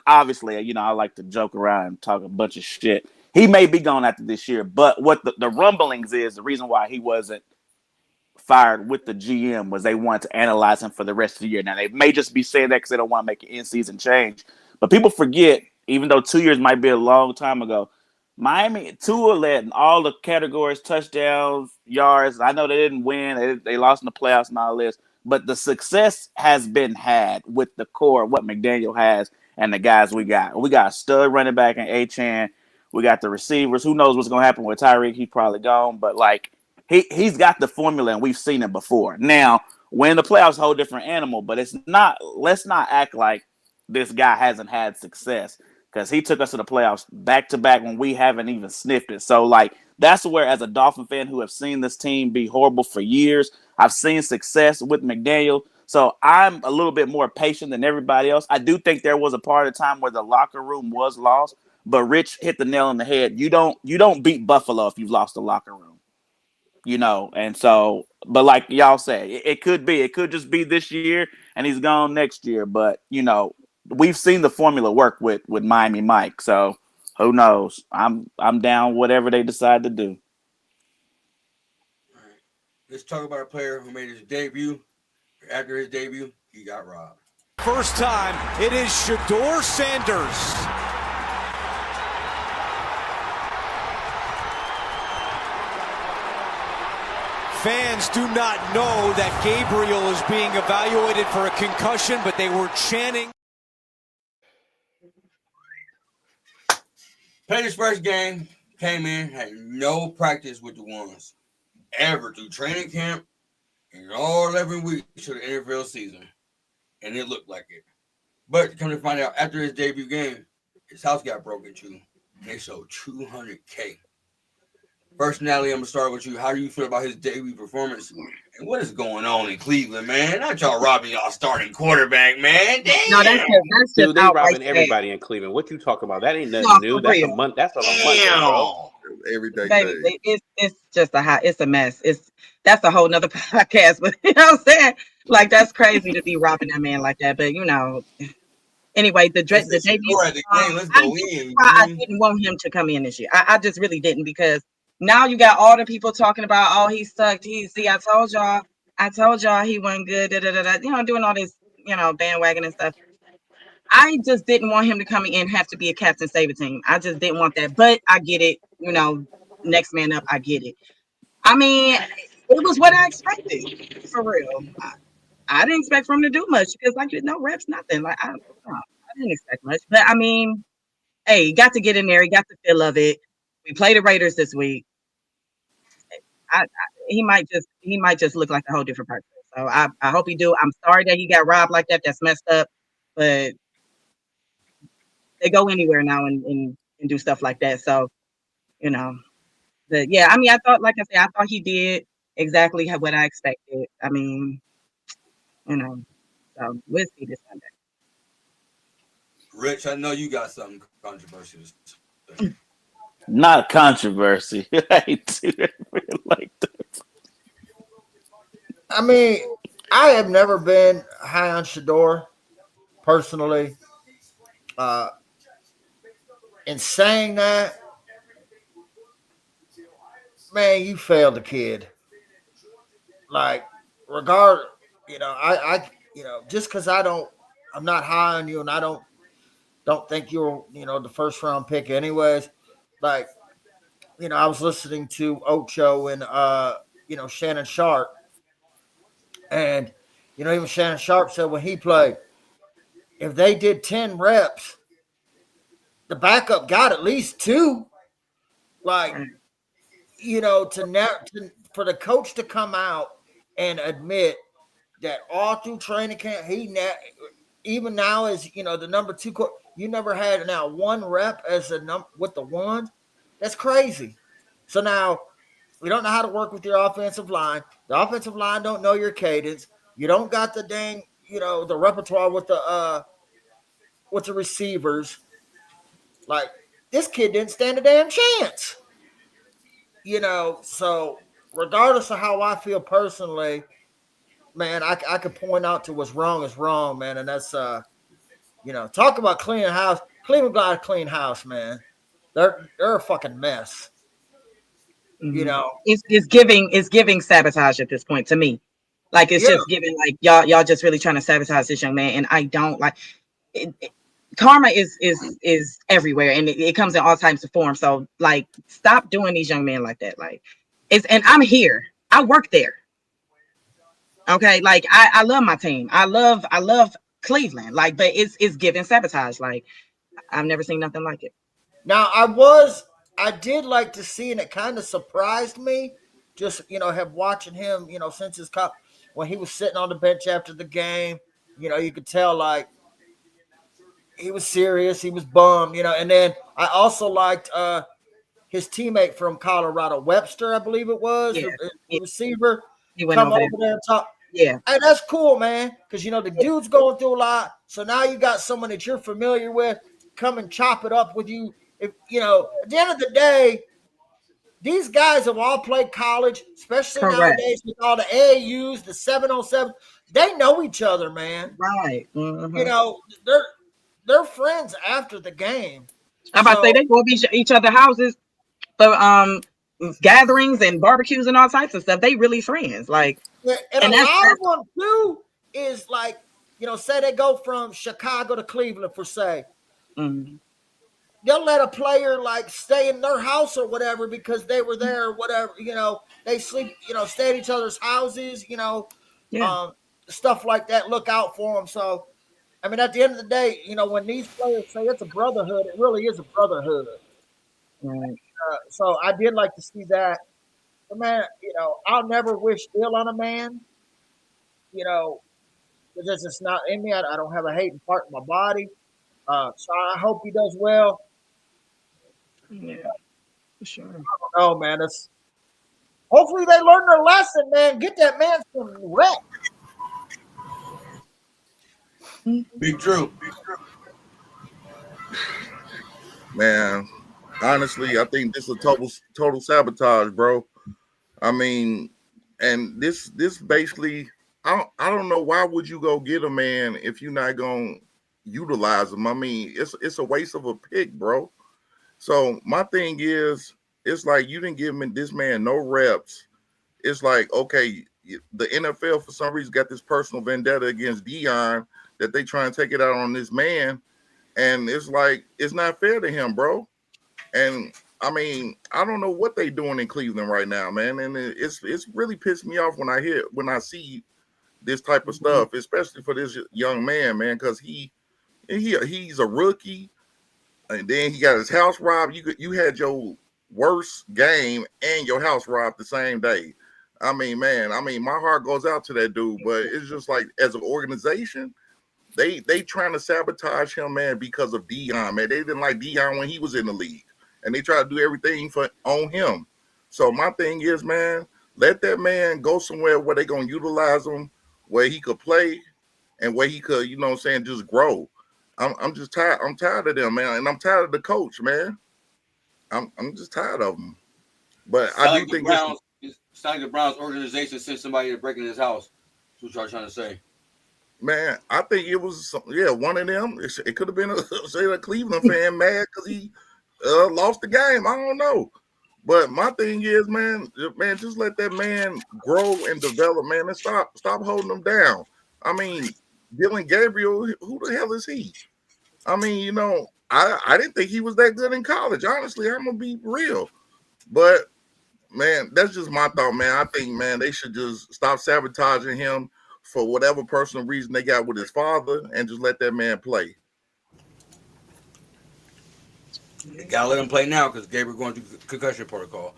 obviously, I like to joke around and talk a bunch of shit. He may be gone after this year, but what the rumblings is the reason why he wasn't fired with the GM was they wanted to analyze him for the rest of the year. Now they may just be saying that because they don't want to make an in-season change, but people forget, even though 2 years might be a long time ago, Miami Tua led in all the categories, touchdowns, yards. I know they didn't win; they lost in the playoffs and all this, but the success has been had with the core of what McDaniel has and the guys we got. We got a stud running back in Achane. We got the receivers. Who knows what's going to happen with Tyreek? He's probably gone, but like. He's got the formula, and we've seen it before. Now, when the playoffs, a whole different animal, but it's not. Let's not act like this guy hasn't had success because he took us to the playoffs back to back when we haven't even sniffed it. So, like, that's where, as a Dolphin fan who have seen this team be horrible for years, I've seen success with McDaniel. So I'm a little bit more patient than everybody else. I do think there was a part of the time where the locker room was lost, but Rich hit the nail on the head. You don't beat Buffalo if you've lost the locker room. And so, but like y'all say, it could just be this year and he's gone next year. But, we've seen the formula work with Miami Mike. So who knows? I'm down whatever they decide to do. All right. Let's talk about a player who made his debut. After his debut, he got robbed. First time, it is Shedeur Sanders. Fans do not know that Gabriel is being evaluated for a concussion, but they were chanting. Played his first game, came in, had no practice with the ones ever through training camp and all 11 weeks to the NFL season. And it looked like it. But come to find out, after his debut game, his house got broken into. And they sold $200K. First, Natalie, I'm going to start with you. How do you feel about his debut performance? And what is going on in Cleveland, man? Not y'all robbing y'all starting quarterback, man. Damn. No, that's just Dude, they outright robbing sad. everybody in Cleveland. What you talking about? That ain't nothing No, new. for That's a real. month. That's a Monday, bro. Every day. Baby, it's just it's a mess. That's a whole nother podcast, but you know what I'm saying? Like, that's crazy to be robbing that man like that. But anyway, the debut. Let's go in. I didn't want him to come in this year. I just really didn't, because now you got all the people talking about, oh, he sucked. I told y'all he wasn't good. Doing all this, bandwagon and stuff. I just didn't want him to come in and have to be a captain, save a team. I just didn't want that. But I get it. Next man up. I get it. I mean, it was what I expected, for real. I didn't expect for him to do much because, like, no reps, nothing. Like, I didn't expect much. But I mean, hey, he got to get in there. He got the feel of it. We play the Raiders this week. He might just look like a whole different person. So I hope he do. I'm sorry that he got robbed like that. That's messed up. But they go anywhere now and do stuff like that. So, but yeah, I mean, I thought he did exactly what I expected. I mean, so we'll see this Sunday. Rich, I know you got something controversial to say. Not a controversy. I hate to do it like that. I mean, I have never been high on Shador personally. In saying that, man, you failed the kid. Like, regard, just because I'm not high on you, and I don't think you're, the first round pick, anyways. Like, I was listening to Ocho and Shannon Sharp, and even Shannon Sharp said when he played, if they did 10 reps, the backup got at least 2. Like, for the coach to come out and admit that all through training camp, even now as the number 2 you never had now 1 rep as a number with the 1. That's crazy. So now we don't know how to work with your offensive line. The offensive line don't know your cadence. You don't got the dang the repertoire with the receivers. Like, this kid didn't stand a damn chance. So regardless of how I feel personally, man, I could point out to what's wrong is wrong, man. And that's, talk about cleaning house. Cleveland got a clean house, man. They're a fucking mess. It's giving sabotage at this point to me. Like, it's just giving like y'all just really trying to sabotage this young man, and I don't like it. Karma is everywhere, and it comes in all types of forms. So, like, stop doing these young men like that. Like, and I'm here. I work there. Okay, like I love my team. I love Cleveland. Like, but it's giving sabotage. Like, I've never seen nothing like it. Now I did like to see, and it kind of surprised me, just have watching him, since his cup when he was sitting on the bench after the game. You could tell like he was serious, he was bummed, and then I also liked his teammate from Colorado, Webster, I believe it was, the receiver. He went come over over there and talk. Yeah. Hey, that's cool, man. Because the dude's going through a lot. So now you got someone that you're familiar with come and chop it up with you. If at the end of the day, these guys have all played college, especially nowadays with all the AAUs, the 7-on-7. They know each other, man. Right. Mm-hmm. They're friends after the game. I'm about to say they go to each other's houses for gatherings and barbecues and all types of stuff. They really friends. Like, and a lot of them too is like, say they go from Chicago to Cleveland for say. Mm-hmm. They'll let a player like stay in their house or whatever because they were there or whatever. They sleep, stay at each other's houses, stuff like that. Look out for them. So, I mean, at the end of the day, when these players say it's a brotherhood, it really is a brotherhood. Right. So I did like to see that. But man, I'll never wish ill on a man. Because it's not in me. I don't have a hating part in my body. So I hope he does well. Yeah, for sure. I don't know, man. Hopefully they learn their lesson, man. Get that man some rest. Big Drew. Man, honestly, I think this is a total sabotage, bro. I mean, and this basically, I don't know why would you go get a man if you're not gonna utilize him. I mean, it's a waste of a pick, bro. So my thing is, it's like you didn't give this man no reps. It's like, okay, the NFL for some reason got this personal vendetta against Dion that they try and take it out on this man, and it's like it's not fair to him, bro. And I mean, I don't know what they doing in Cleveland right now, man. And it's really pissed me off when I see this type of stuff, especially for this young man, man, because he's a rookie, and then he got his house robbed. You had your worst game and your house robbed the same day. I mean, man, my heart goes out to that dude, but it's just like as an organization, they trying to sabotage him, man, because of Dion, man. They didn't like Dion when he was in the league, and they try to do everything on him. So my thing is, man, let that man go somewhere where they're gonna utilize him, where he could play and where he could, just grow. I'm just tired. I'm tired of them, man, and I'm tired of the coach, man. I'm just tired of them. But It's I not do like the think Browns. It's not like the Browns organization sent somebody to break in his house. That's what y'all trying to say. man, I think it was one of them. It could have been a Cleveland fan mad because he lost the game. I don't know. But my thing is, man, just let that man grow and develop, man, and stop holding him down. I mean, Dylan Gabriel, who the hell is he? I mean, I didn't think he was that good in college. Honestly, I'm gonna be real. But man, that's just my thought, man. I think, man, they should just stop sabotaging him for whatever personal reason they got with his father and just let that man play. You gotta let him play now because Gabriel going through concussion protocol.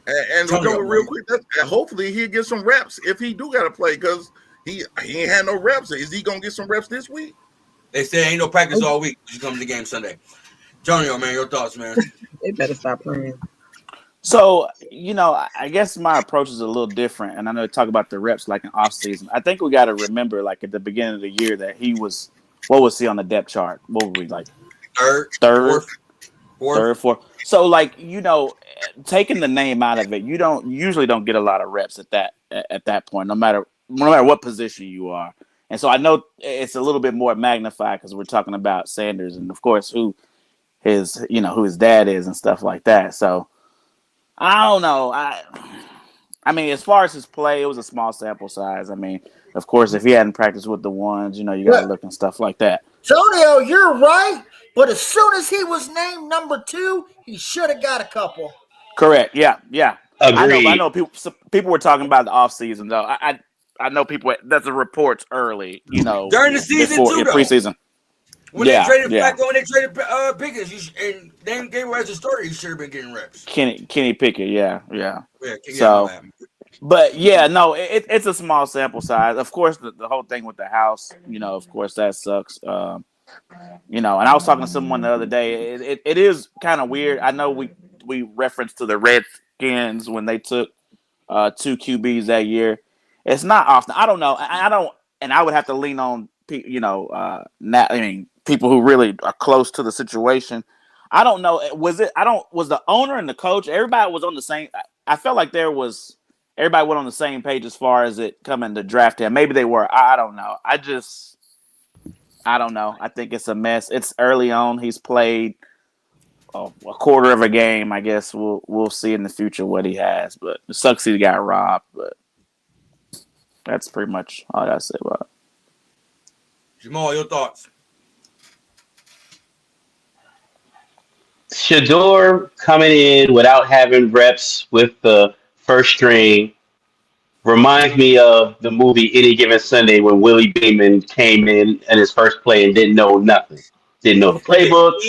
And real quick, hopefully he'll get some reps if he do got to play because he ain't had no reps. Is he gonna get some reps this week? They say ain't no practice all week. He's coming to the game Sunday. Tonyo, man, your thoughts, man? They better stop playing. So, I guess my approach is a little different. And I know they talk about the reps like in off season. I think we got to remember, like at the beginning of the year, that what was he on the depth chart? What were we like? Third, fourth. So, like, taking the name out of it, you usually don't get a lot of reps at that point, no matter what position you are. And so I know it's a little bit more magnified because we're talking about Sanders and, of course, who his dad is and stuff like that. So I don't know. I mean, as far as his play, it was a small sample size. I mean, of course, if he hadn't practiced with the ones, you got to look and stuff like that. Tonio, you're right. But as soon as he was named number 2, he should have got a couple. Correct. Yeah. Agreed. I know people were talking about the offseason, though. I know people. That's the reports early, during the season before, too, though. Preseason. When they traded Flacco and they traded Pickens, and then Gabriel as a starter, he should have been getting reps. Kenny Pickett, yeah. So, but yeah, no, it's a small sample size. Of course, the whole thing with the house, of course that sucks. And I was talking to someone the other day. It is kind of weird. I know we referenced to the Redskins when they took 2 QBs that year. It's not often. I don't know. And I would have to lean on people who really are close to the situation. I don't know. Was the owner and the coach, everybody was on the same. I felt like everybody went on the same page as far as it coming to draft him. Maybe they were. I don't know. I don't know. I think it's a mess. It's early on. He's played a quarter of a game. I guess we'll see in the future what he has. But it sucks he got robbed. But that's pretty much all I gotta say about it. Jamal, your thoughts? Shador coming in without having reps with the first string reminds me of the movie Any Given Sunday when Willie Beeman came in his first play and didn't know nothing. Didn't know the playbook,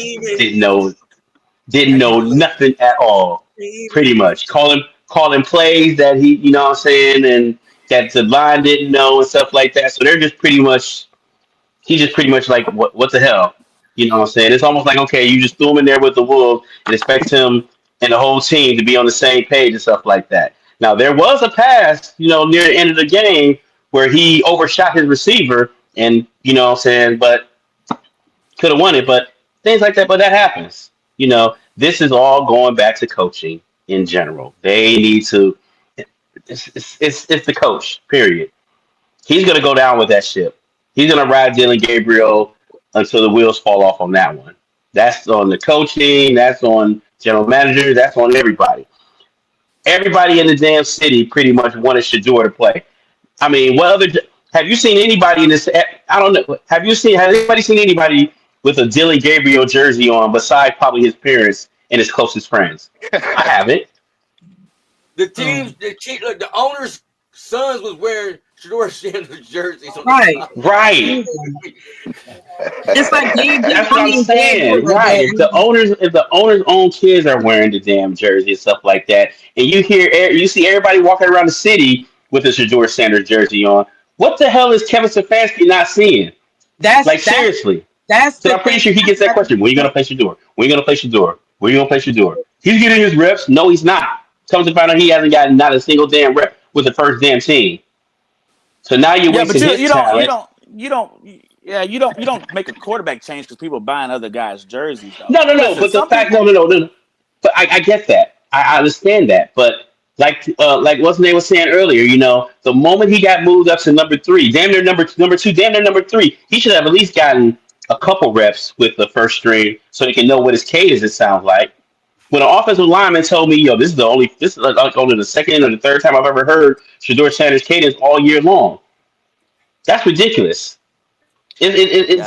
didn't know nothing at all. Pretty much. Calling plays that he, what I'm saying, and that the line didn't know and stuff like that. So he's just pretty much like, what the hell? You know what I'm saying? It's almost like, okay, you just threw him in there with the Wolves and expect him and the whole team to be on the same page and stuff like that. Now, there was a pass, near the end of the game where he overshot his receiver and, what I'm saying, but could have won it. But things like that, but that happens. This is all going back to coaching in general. They need to – it's the coach, period. He's going to go down with that ship. He's going to ride Dylan Gabriel until the wheels fall off on that one. That's on the coaching. That's on general manager. That's on everybody. Everybody in the damn city pretty much wanted Shador to play. I mean, have you seen anybody in this? I don't know. Has anybody seen anybody with a Dylan Gabriel jersey on besides probably his parents and his closest friends? I haven't. The owner's sons was wearing Shador Sanders jerseys. Right. It's like that's what I'm saying. Right. If the owner's own kids are wearing the damn jersey and stuff like that, and you see everybody walking around the city with a Shador Sanders jersey on, what the hell is Kevin Stefanski not seeing? Seriously. So I'm pretty sure he gets that question. When are you gonna play Shador? When are you gonna play Shador? When are you gonna play Shador? He's getting his reps. No, he's not. Comes to find out he hasn't gotten not a single damn rep with the first damn team. So now you're wasting his talent. You don't. Yeah, you don't make a quarterback change because people buying other guys' jerseys though. No. Listen, But the some fact, people. no. But I get that. I understand that. But like what's name was saying earlier, the moment he got moved up to number three, damn near number two, damn near number three, he should have at least gotten a couple reps with the first string so he can know what his cadence it sounds like. When an offensive lineman told me, "Yo, this is like only the second or the third time I've ever heard Shador Sanders' cadence all year long," that's ridiculous. Yeah,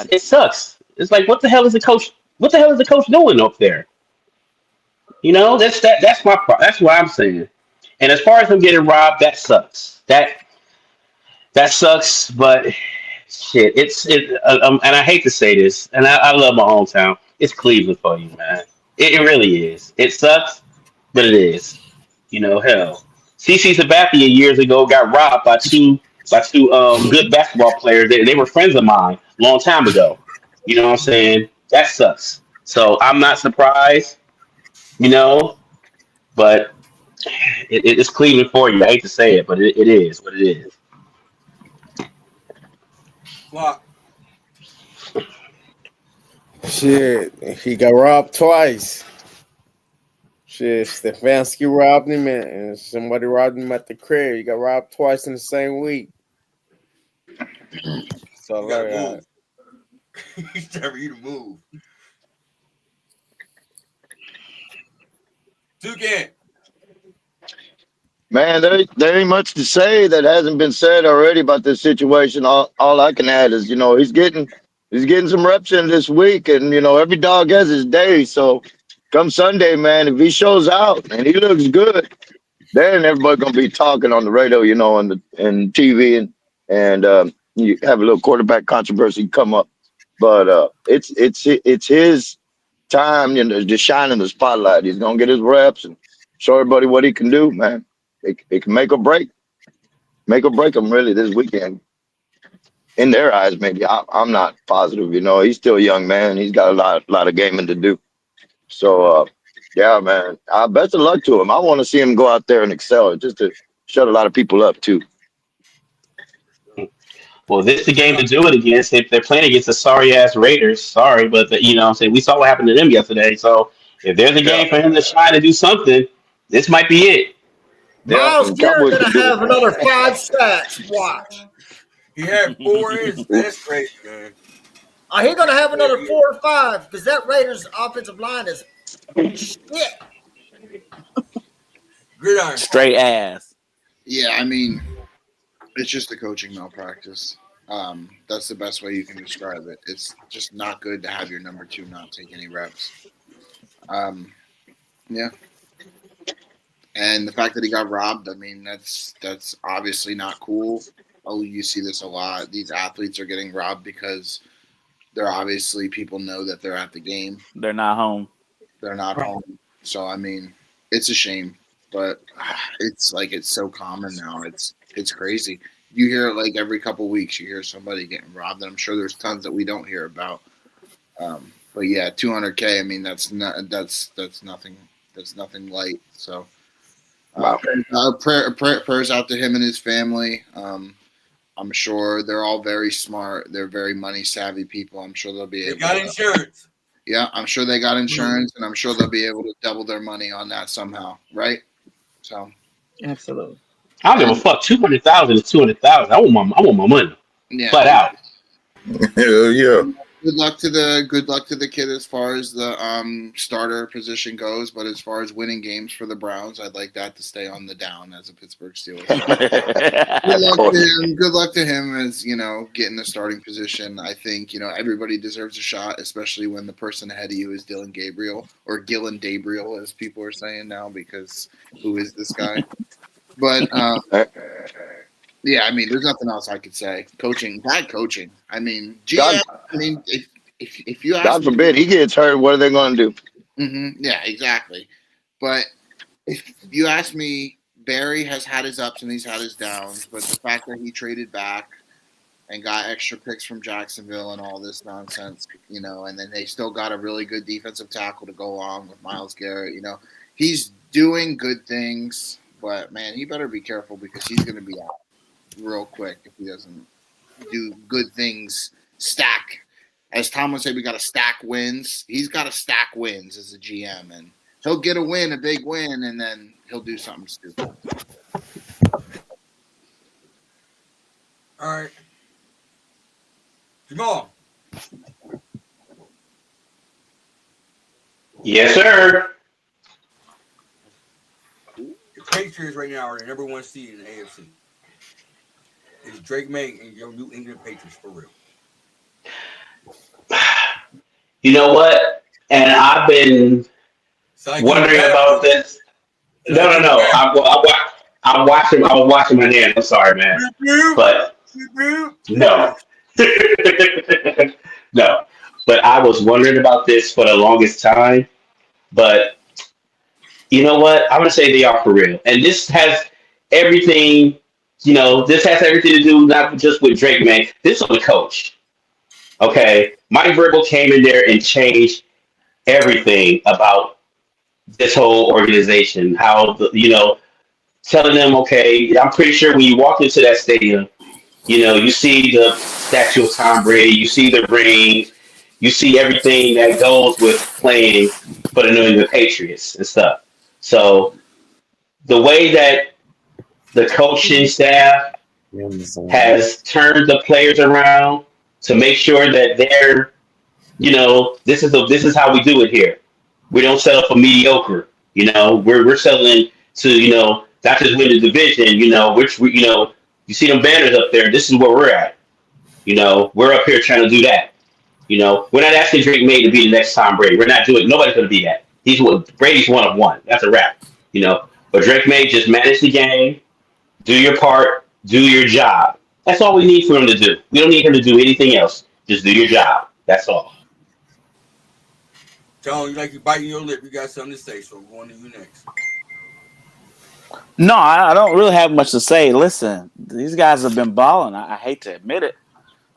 It sucks. It's like, what the hell is the coach? What the hell is the coach doing up there? That's my part. That's what I'm saying. And as far as him getting robbed, that sucks. That sucks. But shit, and I hate to say this, and I love my hometown. It's Cleveland for you, man. It really is. It sucks, but it is. Hell. CC Sabathia years ago got robbed by two good basketball players. They were friends of mine a long time ago. You know what I'm saying? That sucks. So I'm not surprised, you know, but it's Cleveland for you. I hate to say it, but it is what it is. Flock. Shit, he got robbed twice. Shit, Stefanski robbed him and somebody robbed him at the crib. He got robbed twice in the same week. So You gotta like, move. He's telling you to move. Toucan. Man, there ain't much to say that hasn't been said already about this situation. All I can add is, he's getting some reps in this week, and every dog has his day. So come Sunday, man, if he shows out and he looks good, then everybody gonna be talking on the radio, and TV, and you have a little quarterback controversy come up. But it's his time, to shine in the spotlight. He's gonna get his reps and show everybody what he can do, man. It can make or break him really this weekend. In their eyes, maybe. I'm not positive. He's still a young man. He's got a lot of gaming to do. So, yeah, man. Best of luck to him. I want to see him go out there and excel, just to shut a lot of people up too. Well, this is the game to do it against. If they're playing against the sorry ass Raiders, sorry, but what I'm saying, we saw what happened to them yesterday. So if there's a Yeah, game for him to shine to do something, this might be it. yeah. Miles And Garrett Cowboys gonna can do have another 5 sacks. Watch. He had 4 in. it. That's crazy, man. He's gonna have another 4 or 5 because that Raiders offensive line is shit. Gridiron. straight ass. Yeah, I mean, it's just a coaching malpractice. That's the best way you can describe it. It's just not good to have your number two not take any reps. Yeah. And the fact that he got robbed, I mean, that's obviously not cool. Oh, you see this a lot. These athletes are getting robbed because they're obviously people know that they're at the game. They're not home. They're not home. So I mean, it's a shame, but it's so common now. It's crazy. You hear it like every couple of weeks. You hear somebody getting robbed, and I'm sure there's tons that we don't hear about. But yeah, $200K. I mean, that's nothing. That's nothing light. So. Wow. Prayers out to him and his family. I'm sure they're all very smart. They're very money savvy people. I'm sure they'll be able. They got insurance. Yeah, I'm sure they got insurance, and I'm sure they'll be able to double their money on that somehow, right? So, Absolutely. I don't give a fuck. 200,000 is 200,000. I want my money. yeah. Flat out. Hell yeah. Good luck to the kid as far as the starter position goes, but as far as winning games for the Browns, I'd like that to stay on the down as a Pittsburgh Steelers. Good luck to him. Good luck to him as getting the starting position. I think everybody deserves a shot, especially when the person ahead of you is Dylan Gabriel or Gillen Gabriel, as people are saying now, because who is this guy? But yeah, I mean, there's nothing else I could say. Bad coaching. I mean, GM. I mean, if you ask God forbid he gets hurt, what are they going to do? yeah, exactly. But if you ask me, Barry has had his ups and he's had his downs. But the fact that he traded back and got extra picks from Jacksonville and all this nonsense, and then they still got a really good defensive tackle to go along with Myles Garrett. He's doing good things, but man, he better be careful because he's going to be out real quick if he doesn't do good things stack. As Tom would say, we got to stack wins. He's got to stack wins as a GM, and he'll get a big win, and then he'll do something stupid. All right. Jamal. Yes, sir. The Patriots right now are the number 1 seed in the AFC. Is Drake May and your New England Patriots for real? You know what? And I've been wondering about this. No. I'm watching. I was watching my hand. I'm sorry, man. But no, no. But I was wondering about this for the longest time. But you know what? I'm gonna say they are for real. And this has everything. This has everything to do not just with Drake, man. This is the coach. Okay, Mike Vrabel came in there and changed everything about this whole organization. How telling them, okay, I'm pretty sure when you walk into that stadium, you see the statue of Tom Brady, you see the rings, you see everything that goes with playing for the New England Patriots and stuff. So the way that the coaching staff has turned the players around to make sure that they're, this is how we do it here. We don't settle for mediocre. We're settling to, not just win the division, you see them banners up there. This is where we're at. We're up here trying to do that. We're not asking Drake May to be the next Tom Brady. We're not doing. Nobody's going to be that. Brady's one of one. That's a wrap. But Drake May just manage the game, do your part, do your job. That's all we need for him to do. We don't need him to do anything else. Just do your job. That's all. Tone, you're biting your lip. You got something to say, so we're going to you next. No, I don't really have much to say. Listen, these guys have been balling. I hate to admit it.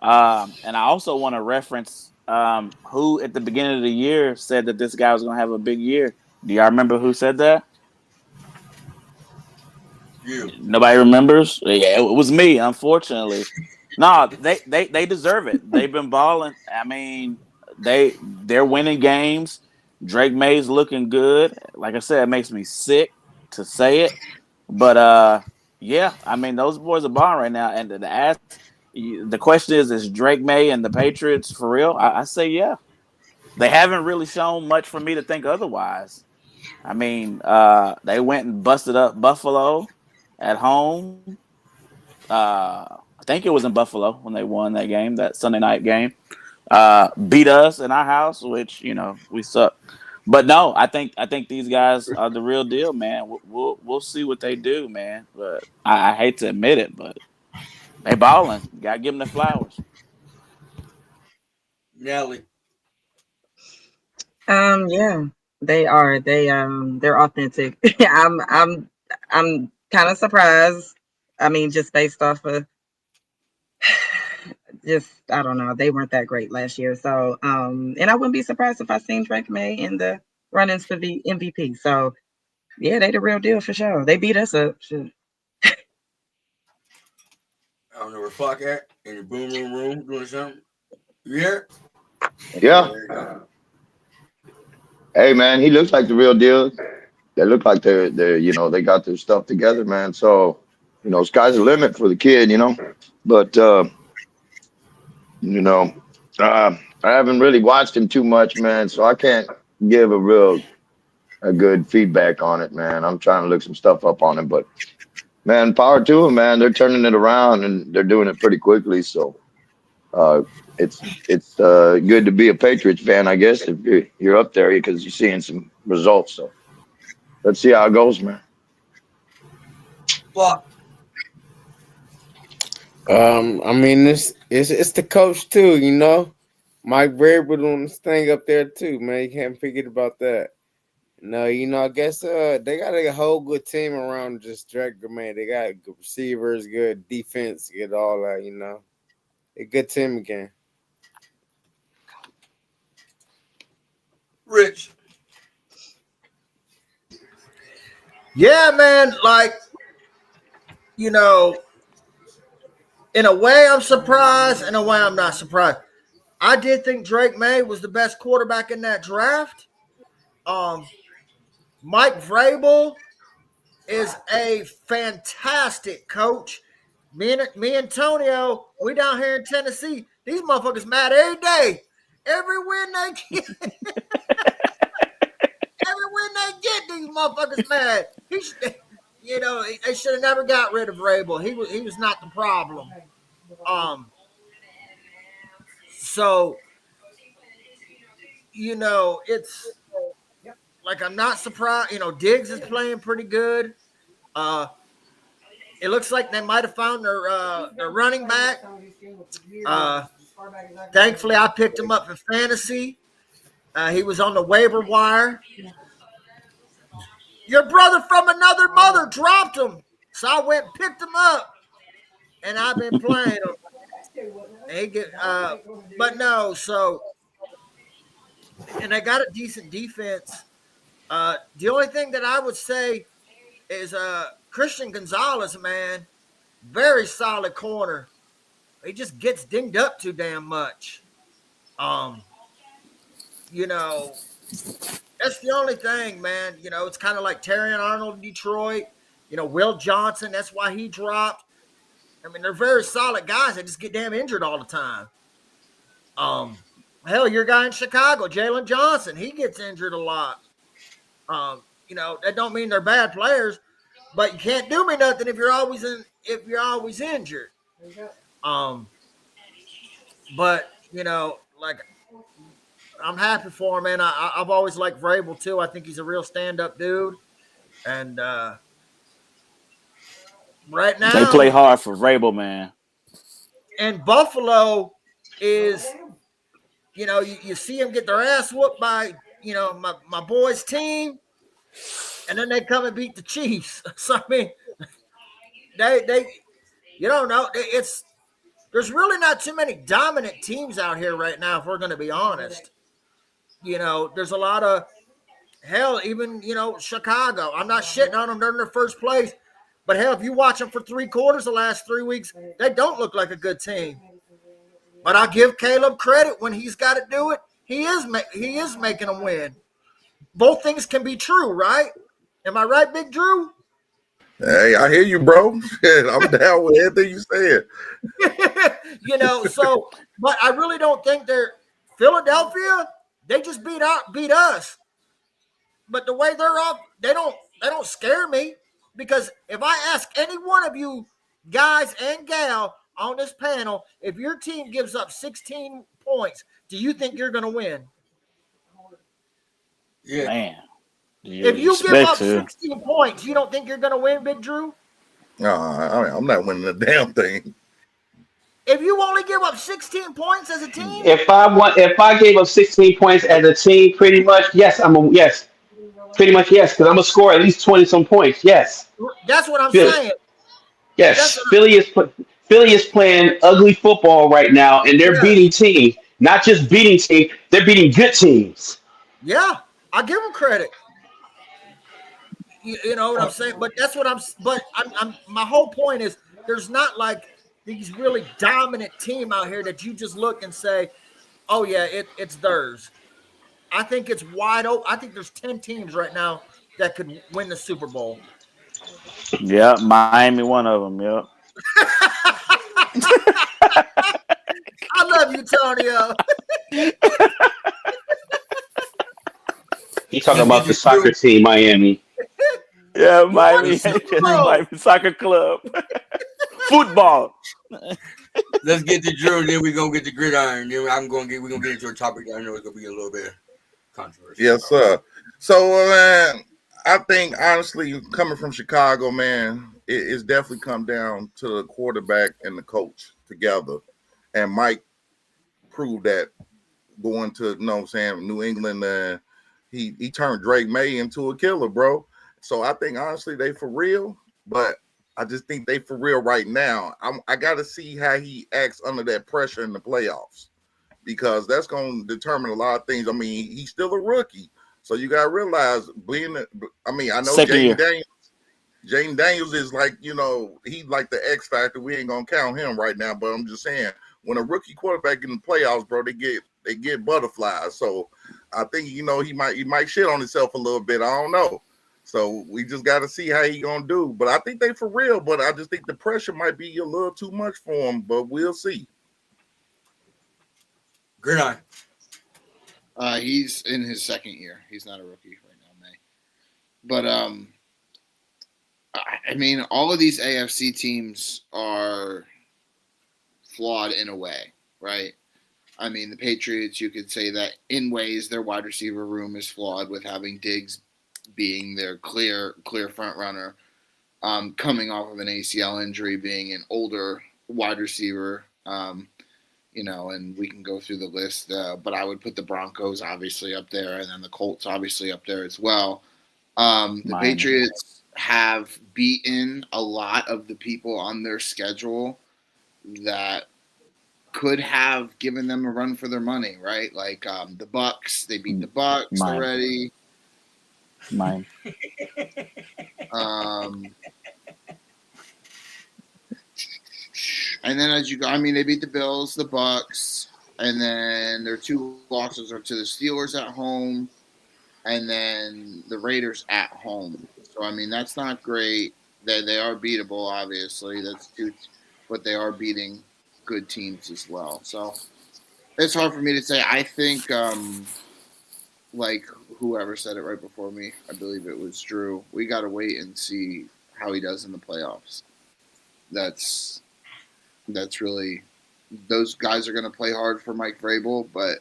And I also want to reference who at the beginning of the year said that this guy was going to have a big year. Do y'all remember who said that? You. Nobody remembers? Yeah, it was me, unfortunately. No, they deserve it. They've been balling. I mean, they're winning games. Drake May's looking good. Like I said, it makes me sick to say it. But yeah, I mean, those boys are balling right now. And the question is Drake May and the Patriots for real? I say yeah. They haven't really shown much for me to think otherwise. I mean, they went and busted up Buffalo at home. I think it was in Buffalo when they won that game, that Sunday night game. Beat us in our house, which we suck. But no, I think these guys are the real deal, man. We'll see what they do, man. But I hate to admit it, but they balling. Gotta give them the flowers. Nelly. Yeah, they are. They're authentic. I'm kind of surprised. I mean, just based off of I don't know. They weren't that great last year. So, and I wouldn't be surprised if I seen Drake May in the run-ins for the MVP. So, yeah, they the real deal for sure. They beat us up. Sure. I don't know where Flock at in the boom room doing something. You hear? Yeah. Hey man, he looks like the real deal. They look like they're they got their stuff together, man. So, sky's the limit for the kid, But I haven't really watched him too much, man. So I can't give a good feedback on it, man. I'm trying to look some stuff up on him, but man, power to him, man. They're turning it around and they're doing it pretty quickly. So it's good to be a Patriots fan, I guess, if you're up there because you're seeing some results. So let's see how it goes, man. Well, I mean, it's the coach too, Mike Vrabel doing this thing up there too, man. You can't forget about that. No, I guess they got a whole good team around just Drake, man. They got good receivers, good defense, good all that, A good team again. Rich. Yeah, man. In a way, I'm surprised. In a way, I'm not surprised. I did think Drake May was the best quarterback in that draft. Mike Vrabel is a fantastic coach. Me and Antonio, we down here in Tennessee. These motherfuckers mad every day. Every win they get, these motherfuckers mad. They should have never got rid of Vrabel. He was not the problem. So it's like I'm not surprised. Diggs is playing pretty good. It looks like they might have found their running back. Thankfully, I picked him up in fantasy. He was on the waiver wire. Your brother from another mother dropped him, so I went and picked him up, and I've been playing him. But no, and they got a decent defense. The only thing that I would say is Christian Gonzalez, man, very solid corner. He just gets dinged up too damn much. That's the only thing, man. It's kind of like Terry Arnold in Detroit. Will Johnson, that's why he dropped. I mean, they're very solid guys. They just get damn injured all the time. Hell, your guy in Chicago, Jalen Johnson, he gets injured a lot. That don't mean they're bad players, but you can't do me nothing if you're always injured. But like I'm happy for him, man. I've always liked Vrabel too. I think he's a real stand-up dude, and right now they play hard for Vrabel, man. And Buffalo is, you see them get their ass whooped by my boys' team, and then they come and beat the Chiefs. So I mean, they you don't know. There's really not too many dominant teams out here right now, if we're going to be honest. There's a lot of hell, even, Chicago. I'm not shitting on them. They're in their first place. But hell, if you watch them for 3 quarters the last 3 weeks, they don't look like a good team. But I give Caleb credit when he's got to do it. He is making them win. Both things can be true, right? Am I right, Big Drew? Hey, I hear you, bro. I'm down with everything you said. But I really don't think they're Philadelphia. They just beat us. But the way they're up, they don't scare me, because if I ask any one of you guys and gal on this panel, if your team gives up 16 points, do you think you're going to win? Yeah. Man. If you give up 16 points, you don't think you're going to win, Big Drew? I'm not winning a damn thing. If you only give up 16 points as a team? If I gave up 16 points as a team, pretty much, yes. Pretty much, yes, because I'm going to score at least 20-some points, yes. That's what I'm saying. Yes, Philly is playing ugly football right now, and they're beating teams. Not just beating teams, they're beating good teams. Yeah, I give them credit. You know what I'm saying? But that's what I'm my whole point is there's not like these really dominant team out here that you just look and say, oh yeah, it's theirs. I think it's wide open. I think there's 10 teams right now that could win the Super Bowl. Yeah, Miami, one of them. Yep. I love you, Tonio. You talking about the soccer team, Miami? Yeah, Miami Soccer Club. Football. Let's get to Drew, then we're gonna get the gridiron. Then we're gonna get into a topic that I know is gonna be a little bit controversial. Yes, sir. So I think honestly, coming from Chicago, man, it's definitely come down to the quarterback and the coach together. And Mike proved that going to, New England, he turned Drake May into a killer, bro. So I think honestly they for real, but I just think they for real right now. I got to see how he acts under that pressure in the playoffs, because that's going to determine a lot of things. I mean, he's still a rookie, so you got to realize I know Second year. Jaden Daniels. Jaden Daniels is like, he's like the X factor. We ain't gonna count him right now, but I'm just saying, when a rookie quarterback in the playoffs, bro, they get butterflies. So I think he might shit on himself a little bit. I don't know. So we just got to see how he gonna do. But I think they for real. But I just think the pressure might be a little too much for him. But we'll see. Gridiron. He's in his second year. He's not a rookie right now, May. But I mean, all of these AFC teams are flawed in a way, right? I mean, the Patriots, you could say that in ways their wide receiver room is flawed with having Diggs being their clear front runner, coming off of an ACL injury, being an older wide receiver, and we can go through the list, but I would put the Broncos obviously up there, and then the Colts obviously up there as well. The Patriots have beaten a lot of the people on their schedule that could have given them a run for their money, right? Like the Bucks, they beat the Bucks already. Mine. And then as you go, I mean, they beat the Bills, the Bucks, and then their 2 losses are to the Steelers at home, and then the Raiders at home. So I mean, that's not great. They are beatable, obviously. That's 2, but they are beating good teams as well. So it's hard for me to say. I think, like whoever said it right before me, I believe it was Drew. We got to wait and see how he does in the playoffs. That's really, those guys are going to play hard for Mike Vrabel. But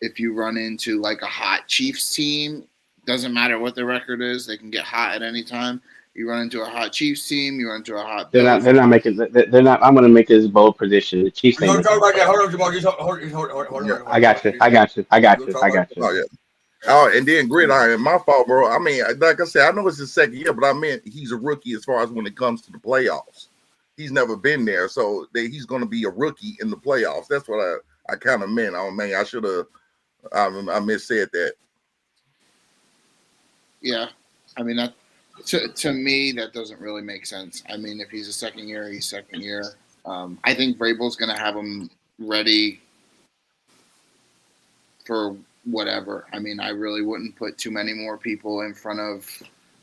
if you run into like a hot Chiefs team, doesn't matter what their record is, they can get hot at any time. You run into a hot Chiefs team, you run into a hot. They're not making. They're not. I'm going to make this bold prediction. The Chiefs. We're gonna talk about that. Hold on, Jamal. Just hold on. I got you. Oh yeah. Oh, and then Gridiron, my fault, bro. I mean, like I said, I know it's his second year, but I meant he's a rookie as far as when it comes to the playoffs. He's never been there, so he's going to be a rookie in the playoffs. That's what I kind of meant. Oh man, I should have. I missaid that. Yeah, I mean that. To me, that doesn't really make sense. I mean, if he's a second year, he's second year. I think Vrabel's going to have him ready for whatever. I mean, I really wouldn't put too many more people in front of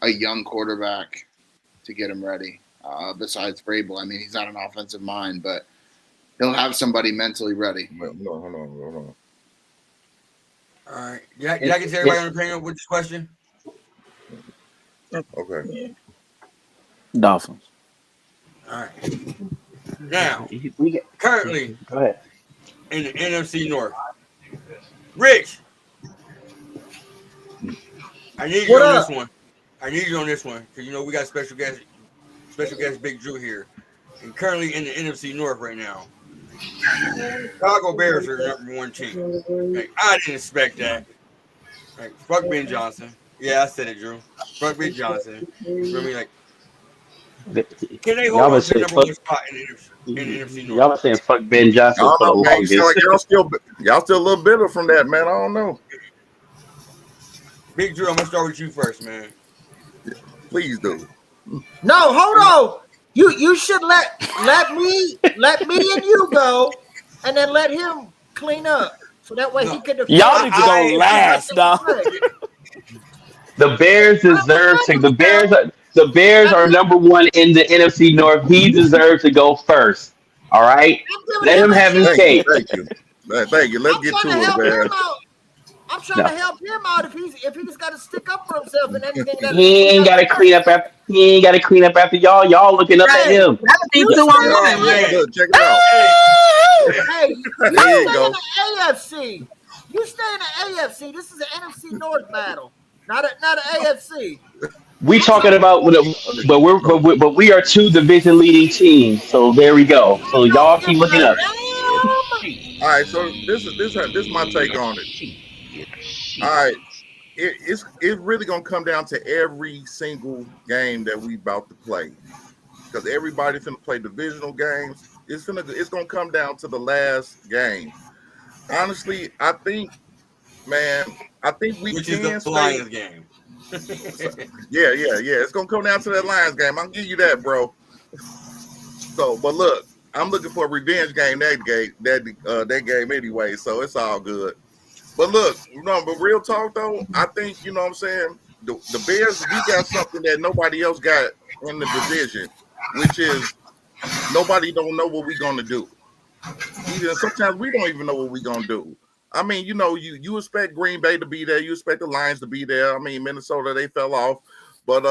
a young quarterback to get him ready. Besides Vrabel, I mean, he's not an offensive mind, but he'll have somebody mentally ready. Hold on. All right. Did I get to everybody on the panel with this question? Okay. Dolphins. All right. Now, currently, go ahead. in the NFC North, Rich, I need you on this one. I need you on this one because we got special guest Big Drew here, and currently in the NFC North right now, Chicago Bears are the number 1 team. Like, I didn't expect that. Like, fuck Ben Johnson. Yeah, I said it, Drew. Fuck Ben Johnson. You feel me? Like, can they hold on to the number 1 spot in the NFC North? Y'all were saying fuck Ben Johnson for the longest. Like y'all still a little bitter from that, man. I don't know. Big Drew, I'm gonna start with you first, man. Please do. No, hold on. You should let me and you go, and then let him clean up, so that way he can. Y'all need to go last, dog. The Bears deserve to. The Bears are number 1 in the NFC North. He deserves to go first. All right, let him have his cake. Thank you. Let's get to it, man. I'm trying to help him out if he's got to stick up for himself and everything. He ain't got to clean up after. He ain't got to clean up after y'all. Y'all looking up at him. That'll be 2-on-1. Look, check it out. Hey, you stay in the AFC. You stay in the AFC. This is an NFC North battle, not an AFC. We talking about, but we are 2 division leading teams. So there we go. So y'all keep looking up. All right, so this is my take on it. All right, it's really gonna come down to every single game that we about to play, because everybody's gonna play divisional games. It's gonna come down to the last game. Honestly, I think we Which can is the stay. Lions game. Yeah. It's gonna come down to that Lions game. I'll give you that, bro. So, but look, I'm looking for a revenge game that game anyway. So it's all good. But look, but real talk though, I think you know what I'm saying. The Bears, we got something that nobody else got in the division, which is nobody don't know what we're gonna do. Even sometimes we don't even know what we're gonna do. I mean, you expect Green Bay to be there, you expect the Lions to be there. I mean, Minnesota, they fell off, but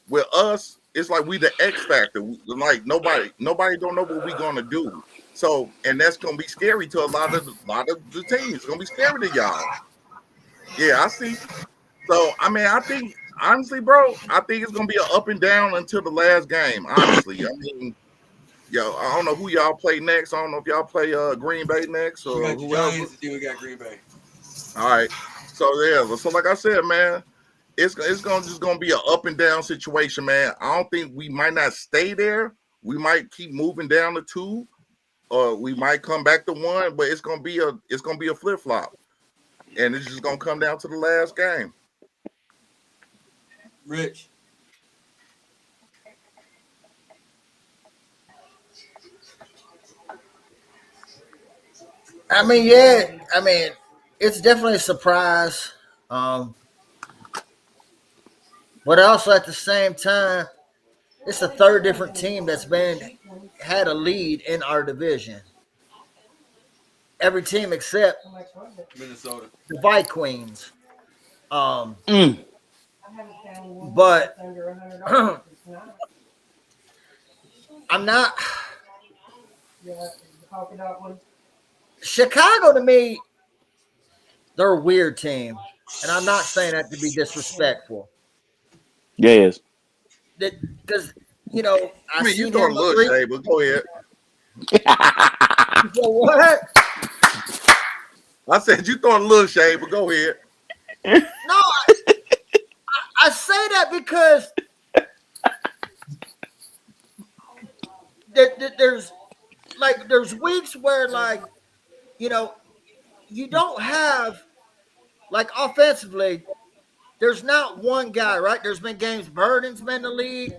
with us, it's like we the X factor. Like nobody don't know what we're gonna do. So, and that's gonna be scary to a lot of the teams. It's gonna be scary to y'all. Yeah, I see. So, I mean, I think honestly, bro, I think it's gonna be an up and down until the last game. Honestly, I mean. Yo, I don't know who y'all play next. I don't know if y'all play Green Bay next We or got the whoever. Giants, and then we got Green Bay. All right. So yeah, so like I said, man, it's gonna be an up and down situation, man. I don't think we might not stay there. We might keep moving down to 2, or we might come back to 1, but it's gonna be a flip flop, and it's just gonna come down to the last game. Rich. I mean, yeah. I mean, it's definitely a surprise. But also at the same time, it's the third different team that's had a lead in our division. Every team except Minnesota. the Vikings. Um, Mm. but I'm not. Chicago to me, they're a weird team, and I'm not saying that to be disrespectful. Yeah, it is. Because I mean, you throwing a little shade, but go ahead. What? I said you throwing a little shade, but go ahead. No, I say that because there's weeks where you don't have offensively. There's not one guy, right? There's been games. Burden's been in the league.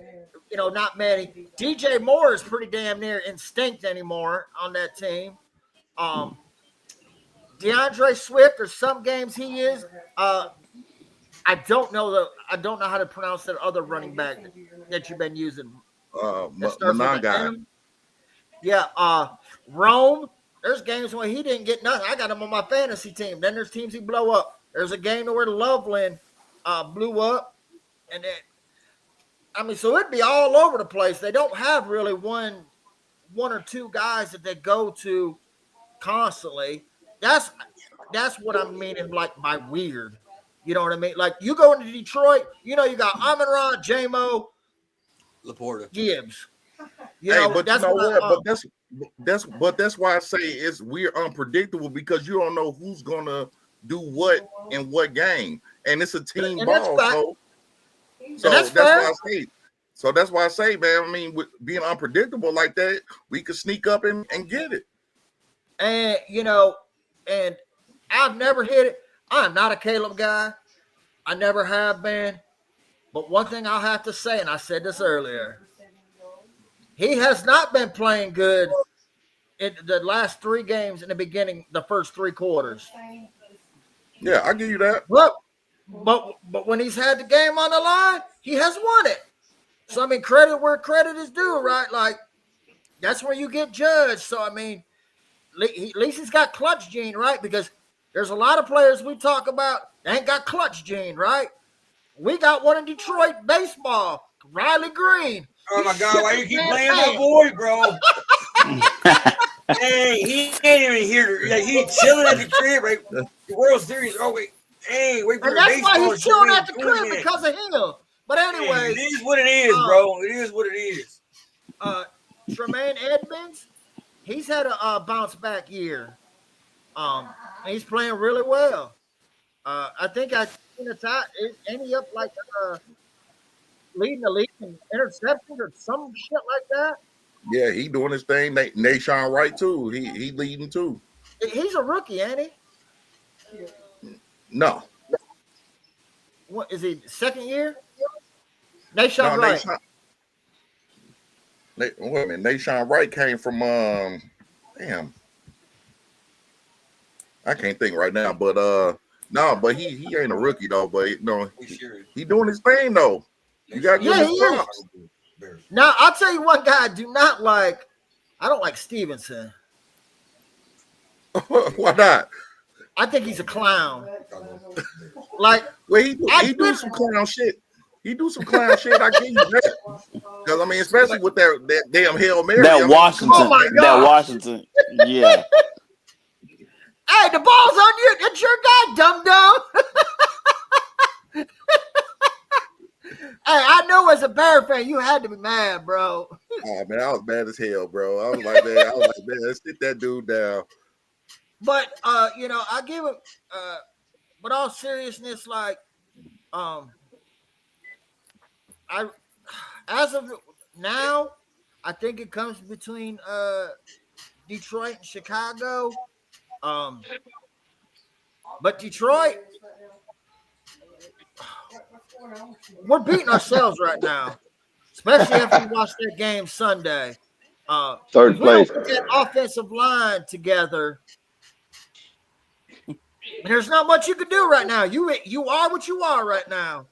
Not many. DJ Moore is pretty damn near instinct anymore on that team. DeAndre Swift, there's some games he is. I don't know how to pronounce that other running back that you've been using. That starts with an M. Yeah, Rome. There's games where he didn't get nothing. I got him on my fantasy team. Then there's teams he blow up. There's a game where Loveland blew up, and then so it'd be all over the place. They don't have really one or two guys that they go to constantly. That's what I'm meaning, like by weird. You know what I mean? Like you go into Detroit, you got Amon-Ra, J-Mo, Laporta, Gibbs. But that's why I say we're unpredictable because you don't know who's gonna do what in what game, and it's a team ball. So that's why I say. So that's why I say, man. I mean, with being unpredictable like that, we could sneak up and get it. And and I've never hit it. I'm not a Caleb guy. I never have been. But one thing I'll have to say, and I said this earlier, he has not been playing good in the last 3 games in the beginning, the first 3 quarters. Yeah, I'll give you that. But when he's had the game on the line, he has won it. So, I mean, credit where credit is due, right? Like, that's where you get judged. So, I mean, at least he's got clutch gene, right? Because there's a lot of players we talk about that ain't got clutch gene, right? We got one in Detroit baseball, Riley Green. Oh my God! Why you keep playing my boy, bro? Hey, he ain't even here. Like, he chilling at the crib, right? The World Series. Oh wait, hey, wait for and the that's baseball. why he's chilling at the crib that. because of him. But anyway, it is what it is, bro. It is what it is. Tremaine Edmonds, he's had a bounce back year. He's playing really well. I think I seen a tie. Ain't he up like leading the league in interceptions or some shit like that? Yeah, he doing his thing. Nashawn Wright too. He leading too. He's a rookie, ain't he? No. what is he? Second year? Nashon No, Wright. wait a minute. Nashon Wright came from damn. I can't think right now, but no, but he ain't a rookie though. But he doing his thing though. You gotta give him his props. Now I'll tell you one guy I do not like. I don't like Stevenson. Why not? I think he's a clown. Like, well, he do some clown shit. He do some clown shit. I give you that. Because I mean, especially with that damn Hail Mary. That Washington. Oh my God. That Washington. Yeah. Hey, the ball's on you. It's your guy, dum dum. Hey, I know as a Bear fan, you had to be mad, bro. Oh man, I was mad as hell, bro. I was like, man, let's sit that dude down. But you know, I give him but all seriousness, like as of now, I think it comes between Detroit and Chicago. But Detroit, we're beating ourselves right now, especially after we watched that game Sunday. Third place. Put that offensive line together. There's not much you can do right now. You are what you are right now.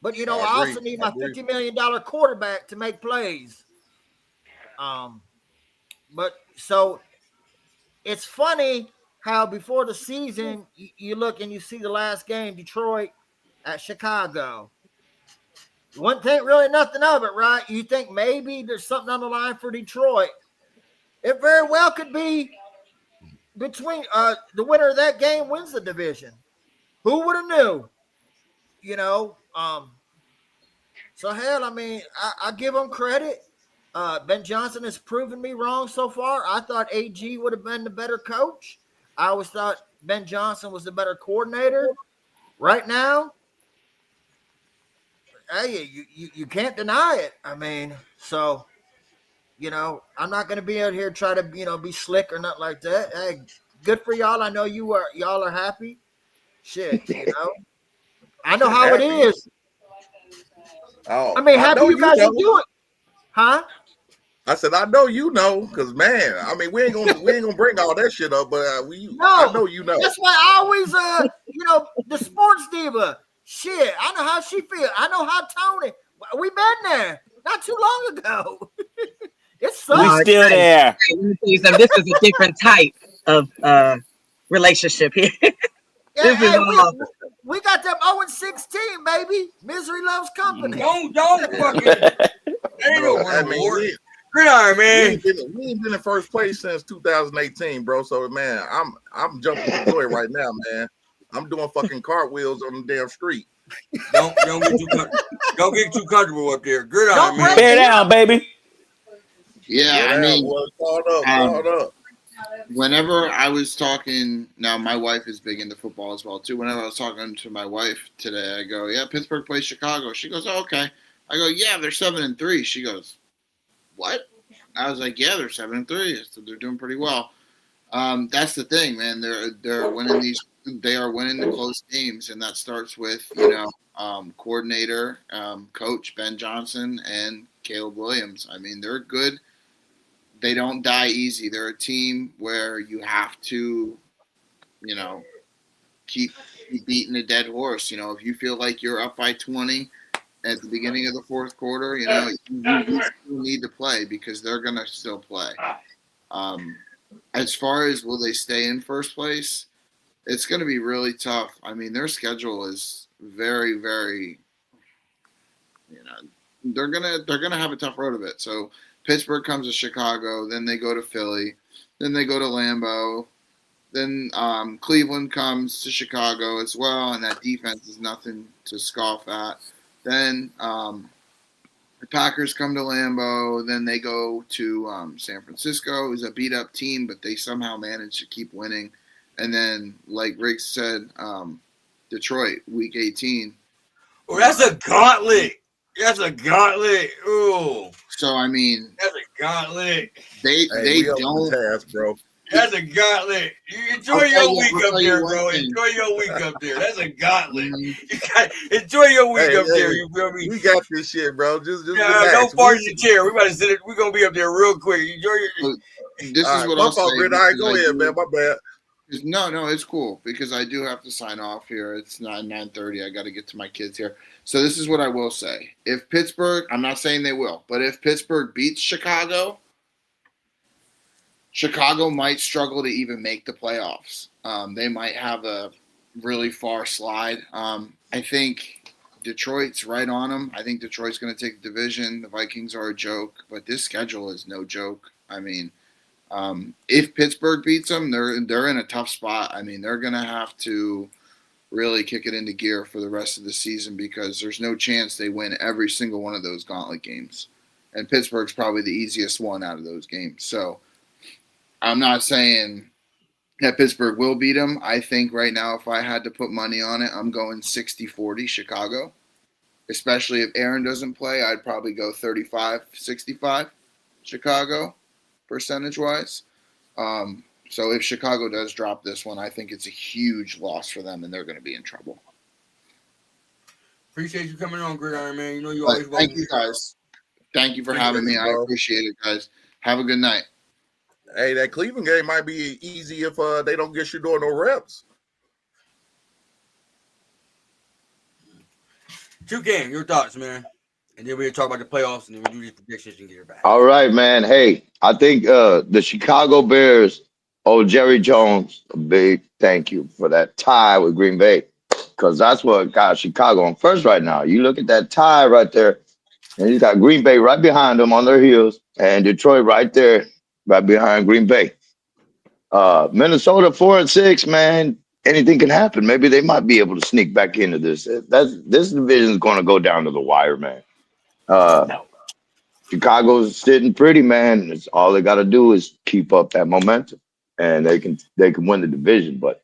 But you know, I also need my $50 million quarterback to make plays. But so it's funny how before the season you look and you see the last game, Detroit at Chicago. You wouldn't think really nothing of it, right? You think maybe there's something on the line for Detroit. It very well could be between the winner of that game wins the division. Who would have knew? You know, so hell, I mean, I give him credit. Ben Johnson has proven me wrong so far. I thought AG would have been the better coach. I always thought Ben Johnson was the better coordinator. Right now, hey, you can't deny it. I mean, so, you know, I'm not going to be out here try to, you know, be slick or nothing like that. Hey, good for y'all. I know y'all are happy. Shit, you know. I know how it is. Oh, I mean, happy you guys are doing. Huh? I said, I know you know, because man, I mean, we ain't gonna bring all that shit up, but I know you know. That's why I always you know, the sports diva. Shit, I know how she feels. I know how Tony. We been there not too long ago. It sucks. We still there. This is a different type of relationship here. Yeah, we got them 0-16, baby. Misery loves company. Don't fucking. Ain't no reward. Gridiron, man. We ain't been in first place since 2018, bro. So man, I'm jumping for joy right now, man. I'm doing fucking cartwheels on the damn street. Don't get too comfortable up there. Gridiron, man. Bear down, baby. Yeah, I mean, called up. Whenever I was talking, now my wife is big into football as well too. Whenever I was talking to my wife today, I go, "Yeah, Pittsburgh plays Chicago." She goes, "Oh, okay." I go, "Yeah, they're 7-3." She goes, "What?" I was like, "Yeah, they're 7-3. So they're doing pretty well." That's the thing, man. They're winning these. They are winning the close games, and that starts with coordinator, coach Ben Johnson and Caleb Williams. I mean, they're good. They don't die easy. They're a team where you have to, you know, keep beating a dead horse. You know, if you feel like you're up by 20 at the beginning of the fourth quarter, you know, you still need to play because they're going to still play. As far as will they stay in first place, it's going to be really tough. I mean, their schedule is very, very, you know, they're gonna have a tough road of it. So Pittsburgh comes to Chicago, then they go to Philly, then they go to Lambeau, then Cleveland comes to Chicago as well, and that defense is nothing to scoff at. Then the Packers come to Lambeau, then they go to San Francisco, who's a beat-up team, but they somehow manage to keep winning. And then, like Rick said, Detroit, Week 18. Oh, that's a gauntlet. That's a gauntlet. Ooh. So I mean, that's a gauntlet. They don't, task, bro. That's a gauntlet. You enjoy your week up there, bro. Enjoy your week up there. That's a gauntlet. You got enjoy your week up there. You feel me? We got this shit, bro. Just relax. Don't fart in the chair. We about to sit it. We're gonna be up there real quick. Enjoy your. This is what I'll say. All right, go ahead, man. My bad. No, it's cool because I do have to sign off here. It's 9:30. I got to get to my kids here. So this is what I will say. If Pittsburgh, I'm not saying they will, but if Pittsburgh beats Chicago, Chicago might struggle to even make the playoffs. They might have a really far slide. I think Detroit's right on them. I think Detroit's going to take the division. The Vikings are a joke, but this schedule is no joke. I mean, if Pittsburgh beats them, they're in a tough spot. I mean, they're going to have to really kick it into gear for the rest of the season because there's no chance they win every single one of those gauntlet games. And Pittsburgh's probably the easiest one out of those games. So I'm not saying that Pittsburgh will beat them. I think right now if I had to put money on it, I'm going 60-40 Chicago. Especially if Aaron doesn't play, I'd probably go 35-65 Chicago percentage-wise. So if Chicago does drop this one, I think it's a huge loss for them, and they're going to be in trouble. Appreciate you coming on, Gridiron, man. You know you always welcome. Thank you, guys. Thank you for having me. I appreciate it, guys. Have a good night. Hey, that Cleveland game might be easy if they don't get you doing no reps. Game, your thoughts, man. And then we'll talk about the playoffs, and then we'll do these predictions and get it back. All right, man. Hey, I think the Chicago Bears owe Jerry Jones a big thank you for that tie with Green Bay, because that's what got Chicago on first right now. You look at that tie right there, and you got Green Bay right behind them on their heels, and Detroit right there, right behind Green Bay. Minnesota 4-6, man. Anything can happen. Maybe they might be able to sneak back into this. This division is going to go down to the wire, man. Chicago's sitting pretty, man. It's all they got to do is keep up that momentum, and they can win the division. But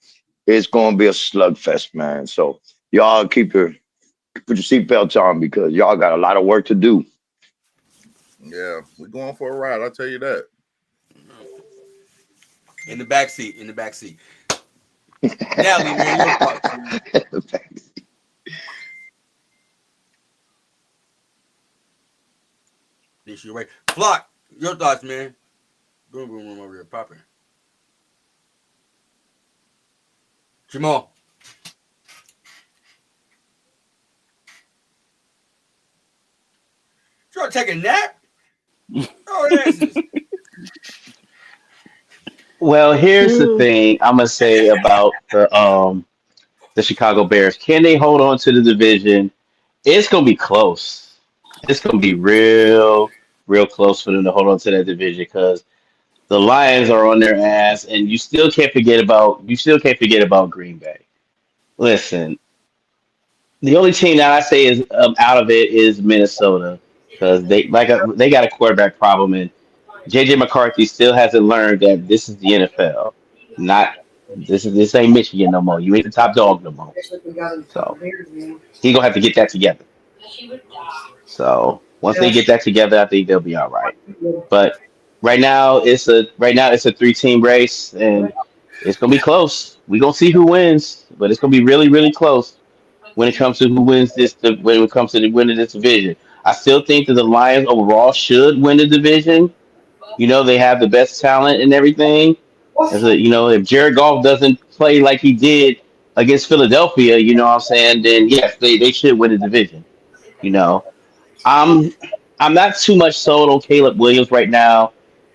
it's going to be a slugfest, man. So y'all put your seatbelts on because y'all got a lot of work to do. Yeah, we're going for a ride. I'll tell you that. In the back seat. Natalie, man, your thoughts. This you right. Flock, your thoughts, man. Boom, boom, boom over here, popping. Jamal. Trying to take a nap? Oh, it is. Well, here's the thing I'm gonna say about the Chicago Bears. Can they hold on to the division? It's gonna be close. It's gonna be real close for them to hold on to that division because the Lions are on their ass, and you still can't forget about Green Bay. Listen, the only team that I say is out of it is Minnesota because they got a quarterback problem, and JJ McCarthy still hasn't learned that this is the NFL. This ain't Michigan no more. You ain't the top dog no more. So he gonna have to get that together. So once they get that together, I think they'll be all right. But right now it's a 3-team race, and it's gonna be close. We gonna see who wins, but it's gonna be really close when it comes to who wins when it comes to the winning this division. I still think that the Lions overall should win the division. You know, they have the best talent and everything. If Jared Goff doesn't play like he did against Philadelphia, you know what I'm saying, then yes, they should win the division. You know, I'm not too much sold on Caleb Williams right now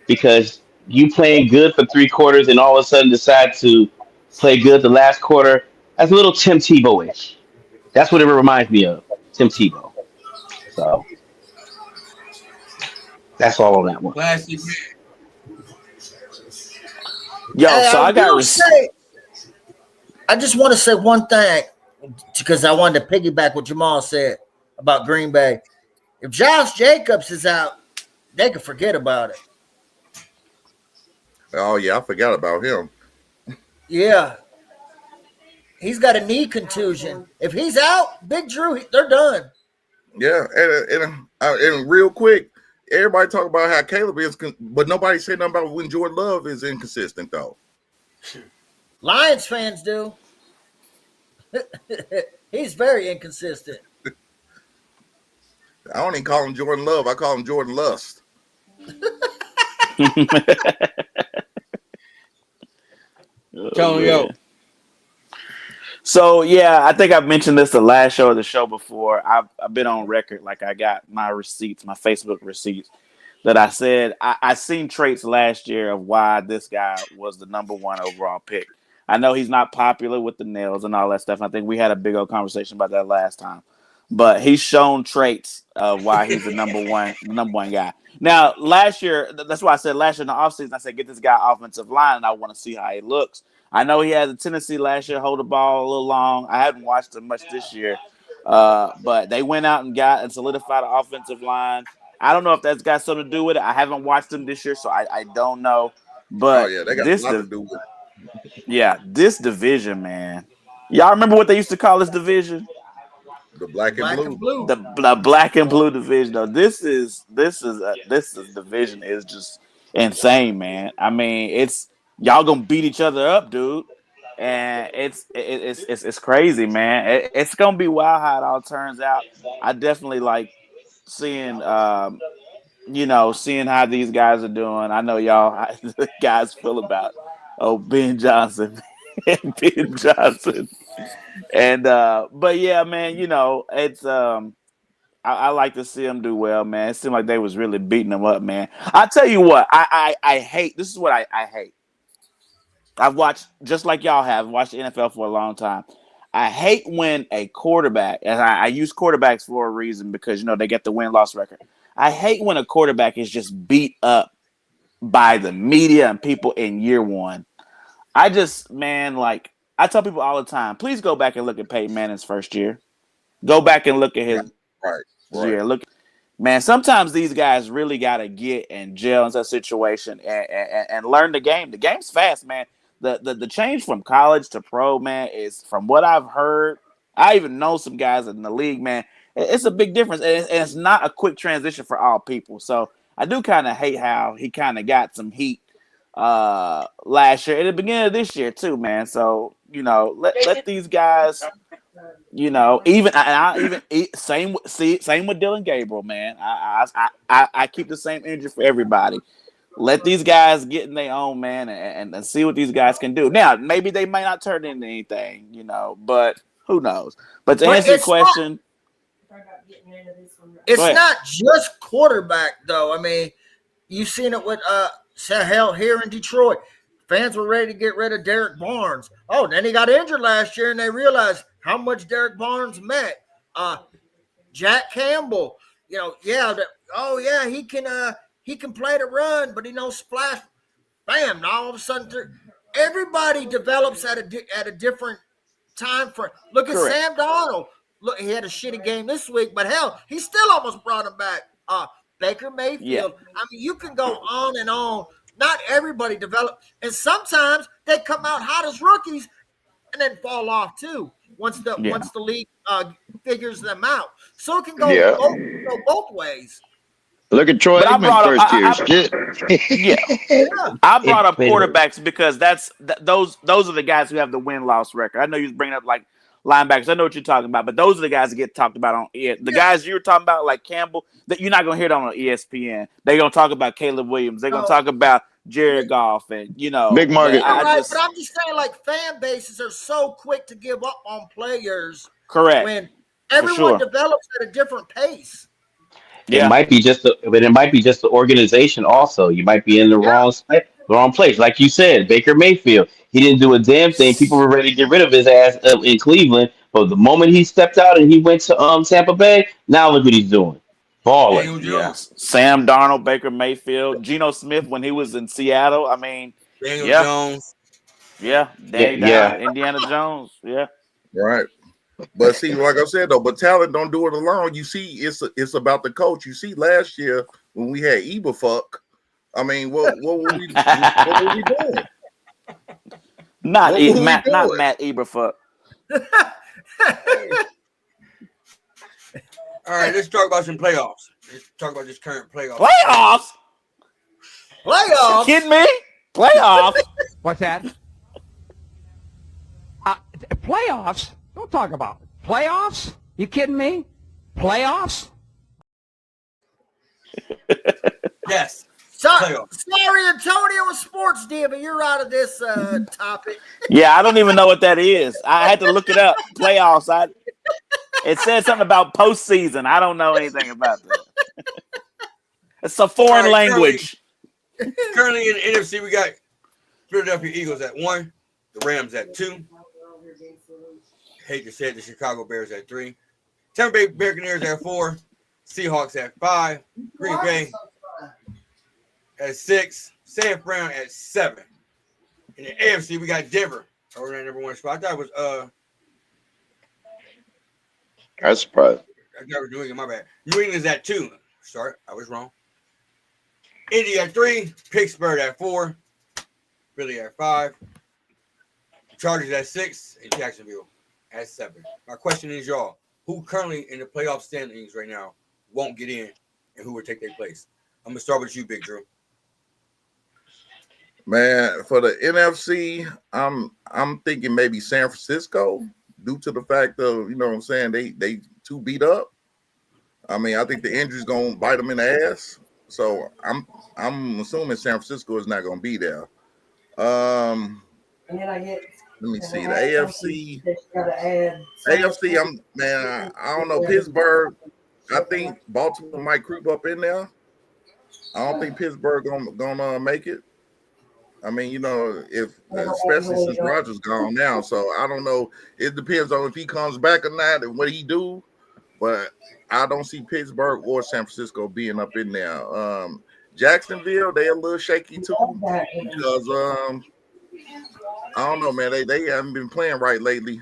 because you playing good for 3 quarters and all of a sudden decide to play good the last quarter. That's a little Tim Tebow-ish. That's what it reminds me of, Tim Tebow. So that's all on that one. Classic. Yo, so I just want to say one thing because I wanted to piggyback what Jamal said about Green Bay. If Josh Jacobs is out, they can forget about it. Oh, yeah, I forgot about him. Yeah. He's got a knee contusion. If he's out, Big Drew, they're done. Yeah, and real quick, everybody talk about how Caleb is, but nobody say nothing about when Jordan Love is inconsistent though. Lions fans do. He's very inconsistent. I don't even call him Jordan Love. I call him Jordan Lust. Yo. So yeah, I think I've mentioned this the last show or the show before. I've been on record, like I got my receipts, my Facebook receipts, that I said I seen traits last year of why this guy was the number 1 overall pick. I know he's not popular with the nails and all that stuff. I think we had a big old conversation about that last time. But he's shown traits of why he's the number one guy. Now, last year, that's why I said last year in the offseason, I said, get this guy offensive line, and I want to see how he looks. I know he had a tendency last year to hold the ball a little long. I haven't watched him much this year. But they went out and got and solidified the offensive line. I don't know if that's got something to do with it. I haven't watched him this year, so I don't know. But they got a lot to do with it. Yeah, this division, man. Y'all remember what they used to call this division? The black and blue. The black and blue division. Though this division is just insane, man. I mean, it's y'all gonna beat each other up, dude, and it's crazy, man. It's gonna be wild how it all turns out. I definitely like seeing seeing how these guys are doing. I know y'all guys feel about Ben Johnson. Ben Johnson. And but yeah, man, it's I like to see them do well, man. It seemed like they was really beating them up, man. I tell you what, I hate. This is what I hate. I've watched, just like y'all have, watched the NFL for a long time. I hate when a quarterback, and I use quarterbacks for a reason because they get the win-loss record. I hate when a quarterback is just beat up by the media and people in year one. I tell people all the time, please go back and look at Peyton Manning's first year. Go back and look at his year. Look, man, sometimes these guys really got to get and gel in that situation and learn the game. The game's fast, man. The change from college to pro, man, is from what I've heard. I even know some guys in the league, man. It's a big difference, and it's not a quick transition for all people. So I do kind of hate how he kind of got some heat last year and the beginning of this year too, man. So let these guys, same with Dylan Gabriel, man. I keep the same energy for everybody. Let these guys get in their own, man, and see what these guys can do. Now, maybe they might not turn into anything, but who knows? But to answer your question, it's not just quarterback, though. I mean, you've seen it with hell here in Detroit. Fans were ready to get rid of Derek Barnes. Oh, then he got injured last year, and they realized how much Derek Barnes meant. Jack Campbell, he can play the run, but he knows splash. Bam! Now all of a sudden, everybody develops at a different time frame. Look at Sam Darnold. Look, he had a shitty game this week, but hell, he still almost brought him back. Baker Mayfield. Yeah. I mean, you can go on and on. Not everybody develops, and sometimes they come out hot as rookies and then fall off too once the league figures them out. So it can go both ways. Look at Troy Aikman first year. I brought up quarterbacks because those are the guys who have the win-loss record. I know you was bringing up like linebackers. I know what you're talking about, but those are the guys that get talked about on it. The guys you were talking about, like Campbell, that you're not gonna hear that on ESPN. They're gonna talk about Caleb Williams. They're gonna talk about Jared Goff and big market. But I'm just saying, like, fan bases are so quick to give up on players. Correct. When everyone develops at a different pace. It might be just the organization. Also, you might be in the wrong place. Like you said, Baker Mayfield, he didn't do a damn thing. People were ready to get rid of his ass in Cleveland, but the moment he stepped out and he went to Tampa Bay, now look what he's doing, balling. Yes, Sam Darnold, Baker Mayfield, Geno Smith when he was in Seattle. I mean, Daniel Jones. Indiana Jones. Yeah, right. But see, like I said though, but talent don't do it alone. You see, it's about the coach. You see, last year when we had Eberfuck, I mean, what were we doing? Not Matt Eberfuck. All right, let's talk about some playoffs. Let's talk about this current playoff. Playoffs? Playoffs? You kidding me? Playoffs? What's that? Playoffs? Don't talk about it. Playoffs? You kidding me? Playoffs? Yes. Sorry, Antonio, sports diva, you're out of this topic. Yeah, I don't even know what that is. I had to look it up. Playoffs. It said something about postseason. I don't know anything about that. It's a foreign language. Currently in the NFC, we got Philadelphia Eagles at 1, the Rams at 2. Hate to say it, the Chicago Bears at 3. Tampa Bay Buccaneers at 4. Seahawks at 5. Green Bay at 6. San Fran at 7. In the AFC, we got Denver over that number 1 spot. I thought it was That's surprising. I thought it was New England, my bad. New England's at 2. Sorry, I was wrong. Indy at 3. Pittsburgh at 4. Philly at 5. Chargers at 6. And Jacksonville at 7. My question is, y'all, who currently in the playoff standings right now won't get in and who will take their place? I'm going to start with you, Big Drew. Man, for the NFC, I'm thinking maybe San Francisco, due to the fact of, you know what I'm saying, they too beat up. I mean, I think the injury's gonna bite them in the ass. So I'm assuming San Francisco is not gonna be there. Let me see the AFC. AFC, I don't know. Pittsburgh, I think Baltimore might creep up in there. I don't think Pittsburgh gonna make it. I mean, you know, especially since Rodgers gone now, so I don't know. It depends on if he comes back or not and what he do. But I don't see Pittsburgh or San Francisco being up in there. Jacksonville, they're a little shaky too because I don't know, man. They haven't been playing right lately.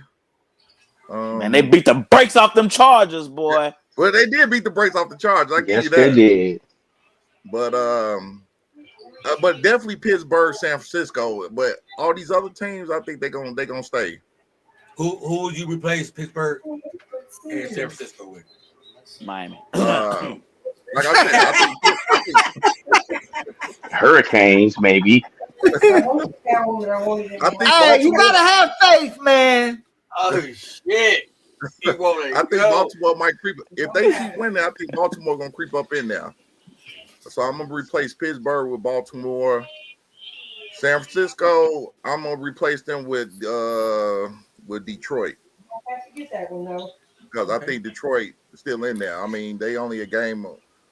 Man, they beat the brakes off them Chargers, boy. Well, they did beat the brakes off the Chargers. I give you that. They did. But definitely Pittsburgh, San Francisco. But all these other teams, I think they're gonna stay. Who would you replace Pittsburgh and San Francisco with? Miami. Like I said, I think Hurricanes, maybe. I think Hey, you gotta have faith, man. Oh shit! I think Baltimore might creep. If they keep winning, I think Baltimore gonna creep up in there. So I'm gonna replace Pittsburgh with Baltimore. San Francisco, I'm gonna replace them with Detroit. Because I think Detroit is still in there. I mean, they only a game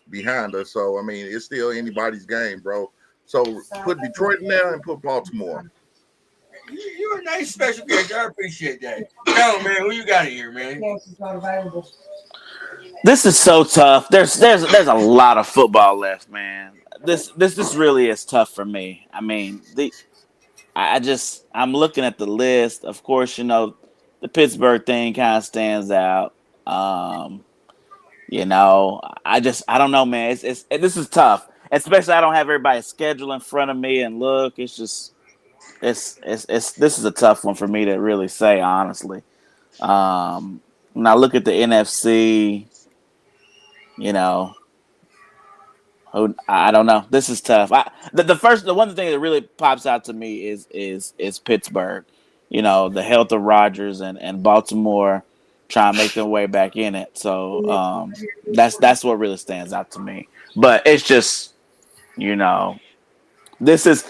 behind us, so I mean it's still anybody's game, bro. So put Detroit in there and put Baltimore. You're a nice special guest. I appreciate that. Yo, man, who you got in here, man? This is so tough. There's a lot of football left, man. This really is tough for me. I mean, I'm looking at the list. Of course, you know, the Pittsburgh thing kind of stands out. You know, I don't know, man. This is tough. Especially I don't have everybody's schedule in front of me and look. It's just this is a tough one for me to really say, honestly. When I look at the NFC, you know, I don't know. This is tough. The one thing that really pops out to me is Pittsburgh. You know, the health of Rodgers and Baltimore trying to make their way back in it. So that's what really stands out to me. But it's just, you know, this is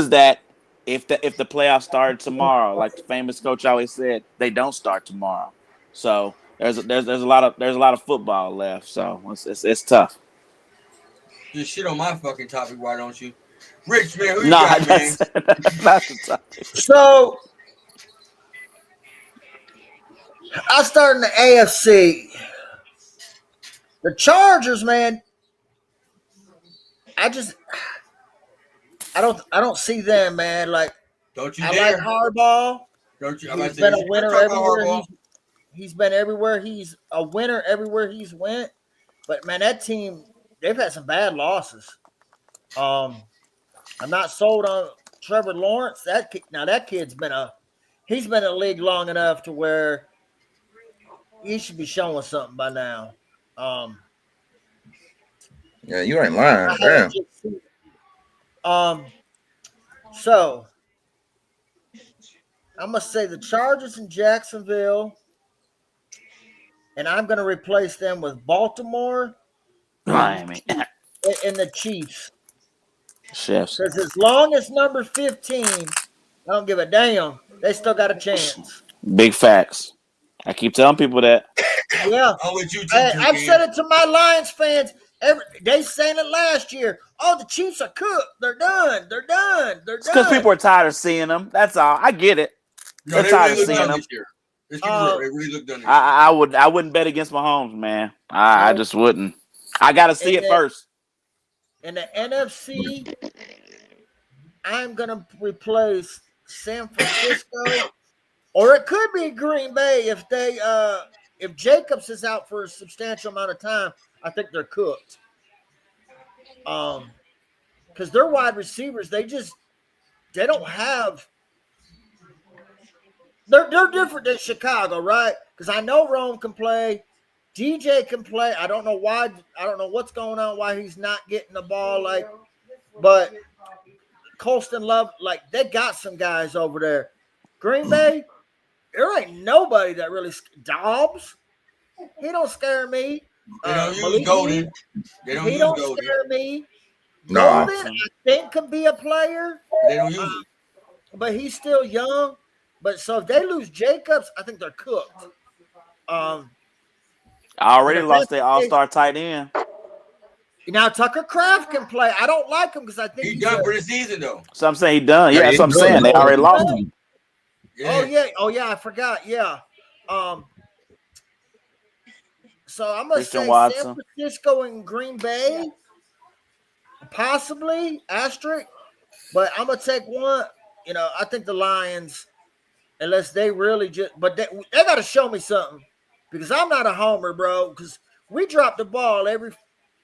that if the playoffs started tomorrow, like the famous coach always said, they don't start tomorrow. So there's a lot of football left. So it's tough. Just shit on my fucking topic, why don't you? Rich, man, who you got, man? That's the topic. So I start in the AFC. The Chargers, man. I don't see them, man. Like, don't you I dare. like Harbaugh. Don't you? He's been a winner everywhere. He's been everywhere. He's a winner everywhere he's went. But man, that team, they've had some bad losses. I'm not sold on Trevor Lawrence. That kid's he's been in the league long enough to where he should be showing something by now. Yeah, you ain't lying. I haven't Damn. just seen it. So I'm gonna say the Chargers in Jacksonville, and I'm gonna replace them with Baltimore and Miami. and the Chiefs. Chefs. Because as long as number 15, I don't give a damn. They still got a chance. Big facts. I keep telling people that. Yeah. I'm with you too, I've Toucan. said it to my Lions fans. They saying it last year. Oh, the Chiefs are cooked. They're done. They're done. They're It's because done. people are tired of seeing them. That's all. I get it. No, They're they tired really of look seeing done them. this year. Let's keep it real. They really look done this year. I wouldn't bet against Mahomes, man. I just wouldn't. I gotta see it first. In the NFC, I'm gonna replace San Francisco, or it could be Green Bay if Jacobs is out for a substantial amount of time. I think they're cooked. Because their wide receivers, they don't have. They're different than Chicago, right? Because I know Rome can play, DJ can play. I don't know why. I don't know what's going on. Why he's not getting the ball but Colston Love, they got some guys over there. Green Bay, there ain't nobody that really Dobbs. He don't scare me. They don't use Golden. They don't he use don't Golden. scare me. Nah. Golden, I think, could be a player. They don't use him. But he's still young. But so if they lose Jacobs, I think they're cooked. I already lost their all-star tight end. Now Tucker Kraft can play. I don't like him because I think he's done for the season though. So I'm saying he done. Yeah, that's what I'm saying. They already lost him. Yeah. Oh yeah, I forgot. Yeah. So I'm gonna say San Francisco and Green Bay, possibly asterisk, but I'm gonna take one. I think the Lions, unless they really but they got to show me something, because I'm not a homer, bro. Because we drop the ball every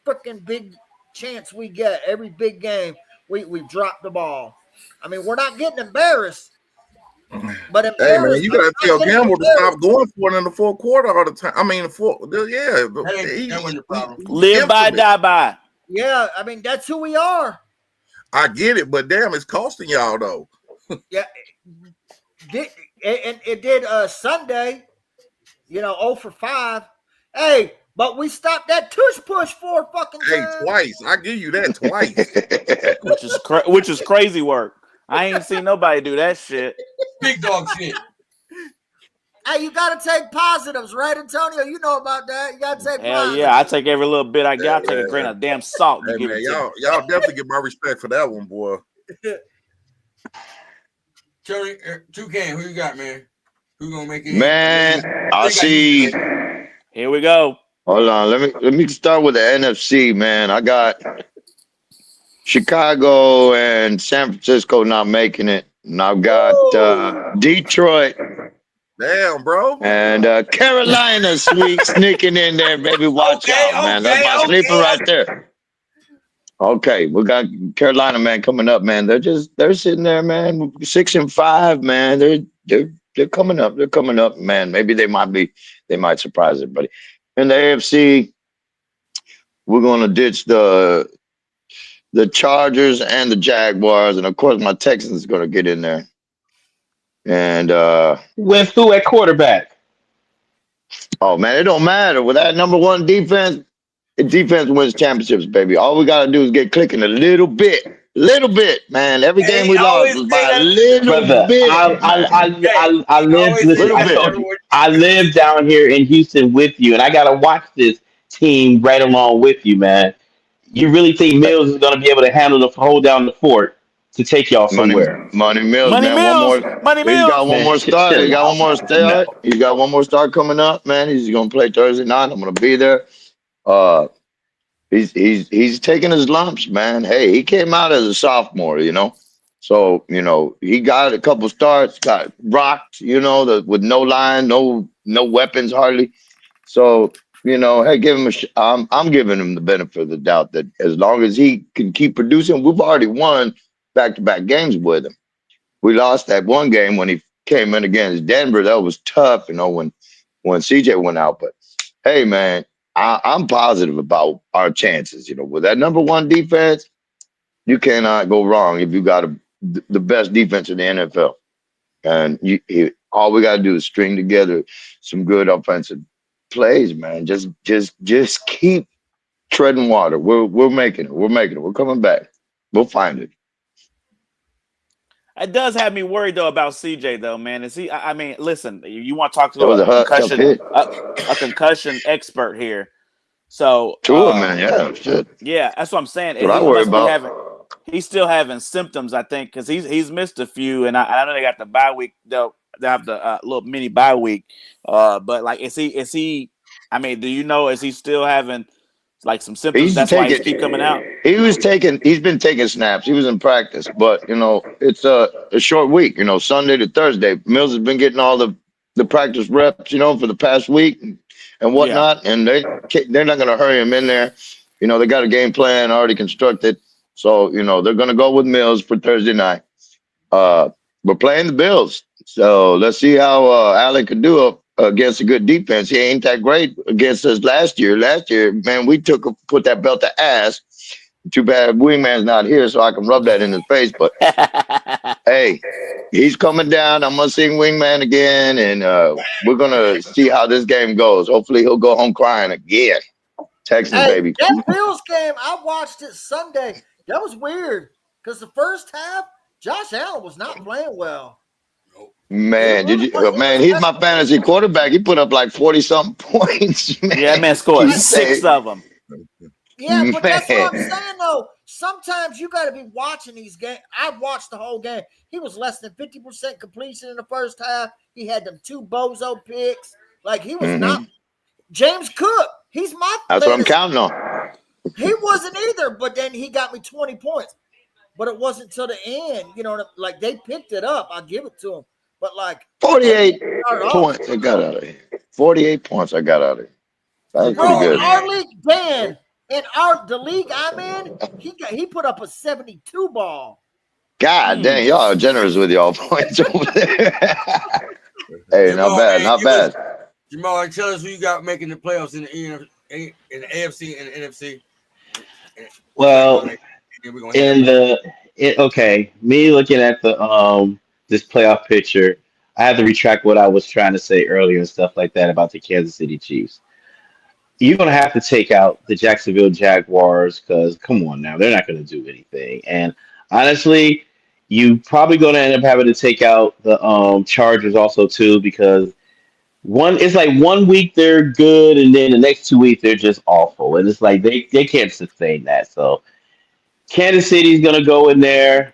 freaking big chance we get, every big game. We drop the ball. I mean, we're not getting embarrassed. But hey man, you gotta tell Gamble to stop going for it in the fourth quarter all the time. I mean, that wasn't the problem. Live by, die by. Yeah, I mean that's who we are. I get it, but damn, it's costing y'all though. Yeah, it did Sunday. 0 for 5. Hey, but we stopped that tush push 4 fucking times. Hey, twice. I give you that twice. which is crazy work. I ain't seen nobody do that shit. Big dog shit. Hey, you gotta take positives, right, Antonio? You know about that. You gotta take positives. Yeah, I take every little bit I got. I take a grain of damn salt. Hey, man, y'all definitely get my respect for that one, boy. Tony, Toucan, who you got, man? Who gonna make it? Man, I see. Here we go. Hold on, let me start with the NFC, man. I got Chicago and San Francisco not making it, and I've got Detroit. Damn, bro. And Carolina sneaking in there, baby. Watch out, man. That's my sleeper right there. Okay, we got Carolina, man, coming up, man. They're sitting there, man. 6-5, man. They're coming up. They're coming up, man. Maybe they might surprise everybody. In the AFC, we're gonna ditch the Chargers and the Jaguars, and of course my Texans is gonna get in there. And with who at quarterback? Oh man, it don't matter. With that number one defense, defense wins championships, baby. All we gotta do is get clicking a little bit, man. Every game we lost was by a little bit. I live down here in Houston with you, and I gotta watch this team right along with you, man. You really think Mills is gonna be able to hold down the fort to take y'all somewhere? Money Mills, man. He's got one more start. He got one more start. He's got one more start coming up, man. He's gonna play Thursday night. I'm gonna be there. He's taking his lumps, man. Hey, he came out as a sophomore, So, he got a couple starts, got rocked, with no line, no weapons hardly. So, hey, give him I'm giving him the benefit of the doubt that as long as he can keep producing, we've already won back-to-back games with him. We lost that one game when he came in against Denver. That was tough, when CJ went out. But hey, man, I'm positive about our chances. With that number one defense, you cannot go wrong if you got the best defense in the NFL. And all we got to do is string together some good offensive plays, man. Just keep treading water. We're making it. We're making it. We're coming back. We'll find it. It does have me worried though about CJ though, man. Is he? I mean, listen, you want to talk to It was a tough concussion, hit. a concussion expert here. So, Sure, man. Yeah, shit. yeah, that's what I'm saying. That's what I He worry must be about. he's still having symptoms, I think, because he's missed a few, and I know they got the bye week. They'll have the little mini bye week. But like, is he? I mean, do you know? Is he still having like some symptoms? He's That's why he's taking. keep coming out. He's been taking snaps. He was in practice, but it's a short week. Sunday to Thursday. Mills has been getting all the practice reps. For the past week and whatnot, and they're not going to hurry him in there. They got a game plan already constructed, so they're going to go with Mills for Thursday night. We're playing the Bills, so let's see how Allen can do against a good defense. He ain't that great against us last year. Last year, man, we put that belt to ass. Too bad Wingman's not here, so I can rub that in his face. But hey, he's coming down. I'm gonna sing Wingman again, and we're gonna see how this game goes. Hopefully, he'll go home crying again. Texans, Hey, baby. that Bills game, I watched it Sunday. That was weird because the first half, Josh Allen was not playing well. Man, man, he's my fantasy quarterback. He put up like 40-something points. Man. Yeah, that man scored 6 of them. Yeah, but that's what I'm saying, though. Sometimes you got to be watching these games. I watched the whole game. He was less than 50% completion in the first half. He had them 2 bozo picks. Like, he was not. James Cook, he's my That's fantasy. what I'm counting on. He wasn't either, but then he got me 20 points. But it wasn't till the end. Like, they picked it up. I'll give it to him. But, like, 48 points I got out of it. 48 points I got out of it. That was pretty good. Our league, Dan, in the league I'm in, he put up a 72 ball. God dang, y'all are generous with y'all points over there. Hey, Jamal, not bad, man, not bad. Jamal, tell us who you got making the playoffs in the AFC and the NFC. Well, okay, me looking at the this playoff picture, I have to retract what I was trying to say earlier and stuff like that about the Kansas City Chiefs. You're gonna have to take out the Jacksonville Jaguars because come on now, they're not gonna do anything. And honestly, you probably gonna end up having to take out the Chargers also too because it's like 1 week they're good and then the next 2 weeks they're just awful. And it's like they can't sustain that. So Kansas City's gonna go in there.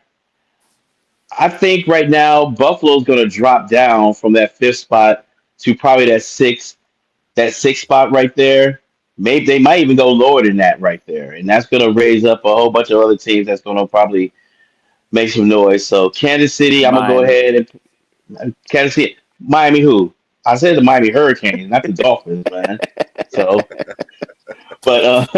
I think right now Buffalo's gonna drop down from that 5th spot to probably that sixth spot right there. Maybe they might even go lower than that right there, and that's gonna raise up a whole bunch of other teams that's gonna probably make some noise. So Kansas City, I'm gonna go Miami. ahead and Kansas City, Miami. Who? I said the Miami Hurricanes, not the Dolphins, man. So, but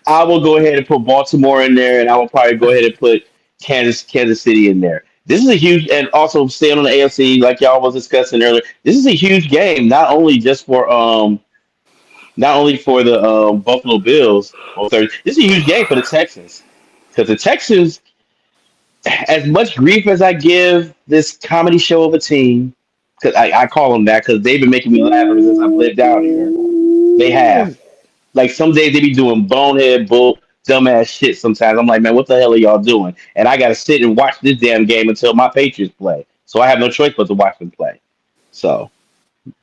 I will go ahead and put Baltimore in there, and I will probably go ahead and put Kansas City in there. This is a huge, and also staying on the AFC, like y'all was discussing earlier. This is a huge game, not only for the Buffalo Bills on Thursday. This is a huge game for the Texans because the Texans, as much grief as I give this comedy show of a team, because I call them that because they've been making me laugh ever since I've lived out here. They have. Like some days they be doing bonehead, dumbass shit sometimes. I'm like, man, what the hell are y'all doing? And I got to sit and watch this damn game until my Patriots play. So I have no choice but to watch them play. So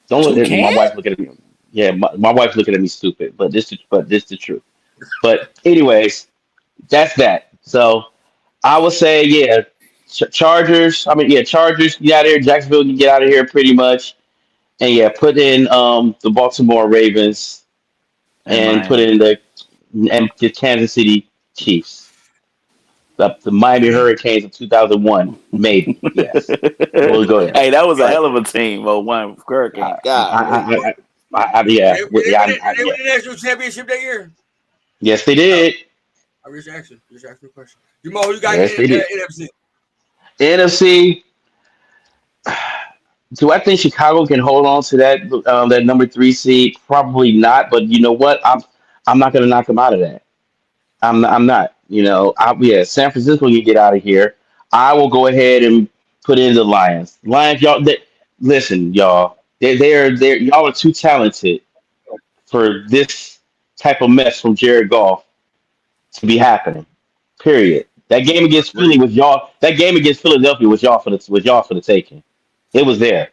don't look at me. My wife looking at me. Yeah, my wife's looking at me stupid, but this the truth. But anyways, that's that. So I would say, yeah, Chargers. Chargers get out of here. Jacksonville can get out of here pretty much, and yeah, put in the Baltimore Ravens and put in the Kansas City Chiefs. The Miami Hurricanes of 2001, maybe. Yes, we'll go ahead. Hey, that was a hell of a team. One Hurricane. God. They won the national championship that year. Yes, they did. I just asked you a question. Jamal, who you got in the NFC? NFC, Do I think Chicago can hold on to that number 3 seed? Probably not. But you know what? I'm not going to knock them out of that. I'm not. Yeah. San Francisco, you get out of here. I will go ahead and put in the Lions. Lions, y'all. Listen, y'all. They're y'all are too talented for this type of mess from Jared Goff to be happening. Period. That game against Philly was y'all. That game against Philadelphia was y'all for the taking. It was there.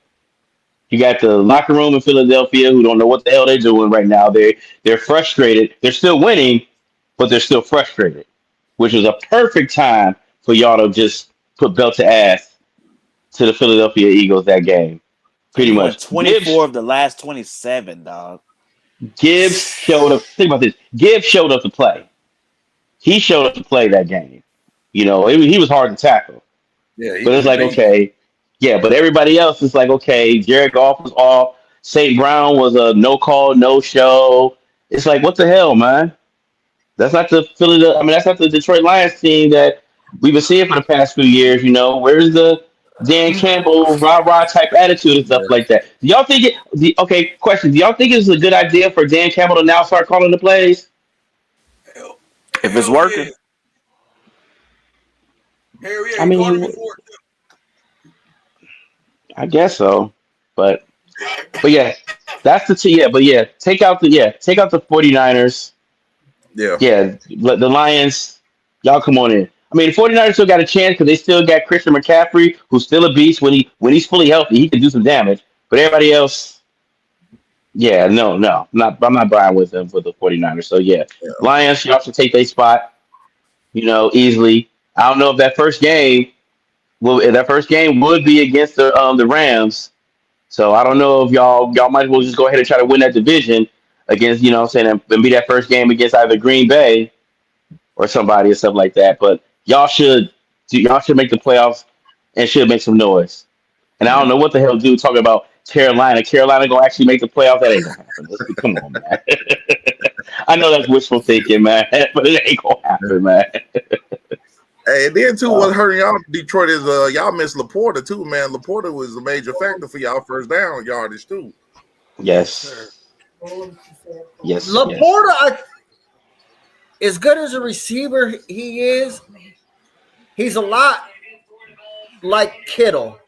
You got the locker room in Philadelphia who don't know what the hell they're doing right now. They're frustrated. They're still winning, but they're still frustrated, which was a perfect time for y'all to just put belt to ass to the Philadelphia Eagles that game. And Pretty he won much. 24 of the last 27, dog. Gibbs showed up. Think about this. Gibbs showed up to play. He showed up to play that game. He was hard to tackle. Yeah, But it's he like, beat. okay, yeah, but everybody else is like, okay, Jared Goff was off. St. Brown was a no call, no show. It's like, what the hell, man? That's not the that's not the Detroit Lions team that we've been seeing for the past few years. Where's the Dan Campbell rah rah type attitude and stuff like that? Do y'all think okay, question. Do y'all think it's a good idea for Dan Campbell to now start calling the plays? If it's working. Hell yeah, I he mean, called him before. I guess so, but yeah, that's but yeah, take out the 49ers. Yeah. Yeah, the Lions, y'all come on in. I mean, the 49ers still got a chance because they still got Christian McCaffrey, who's still a beast. When he's fully healthy, he can do some damage. But everybody else, yeah, no, I'm not buying with them for the 49ers. So yeah, Lions, y'all should take their spot, easily. I don't know if that first game would be against the Rams. So I don't know if y'all might as well just go ahead and try to win that division against, what I'm saying, and be that first game against either Green Bay or somebody or stuff like that. But y'all should make the playoffs and should make some noise. And I don't know what the hell dude talking about Carolina. Carolina gonna actually make the playoffs? That ain't gonna happen. Come on, man. I know that's wishful thinking, man, but it ain't gonna happen, man. Hey, and then too, what hurting y'all Detroit is y'all miss Laporta too, man. Laporta was a major factor for y'all first down yardage too. Yes. Yes. Laporta, as good as a receiver he is, he's a lot like Kittle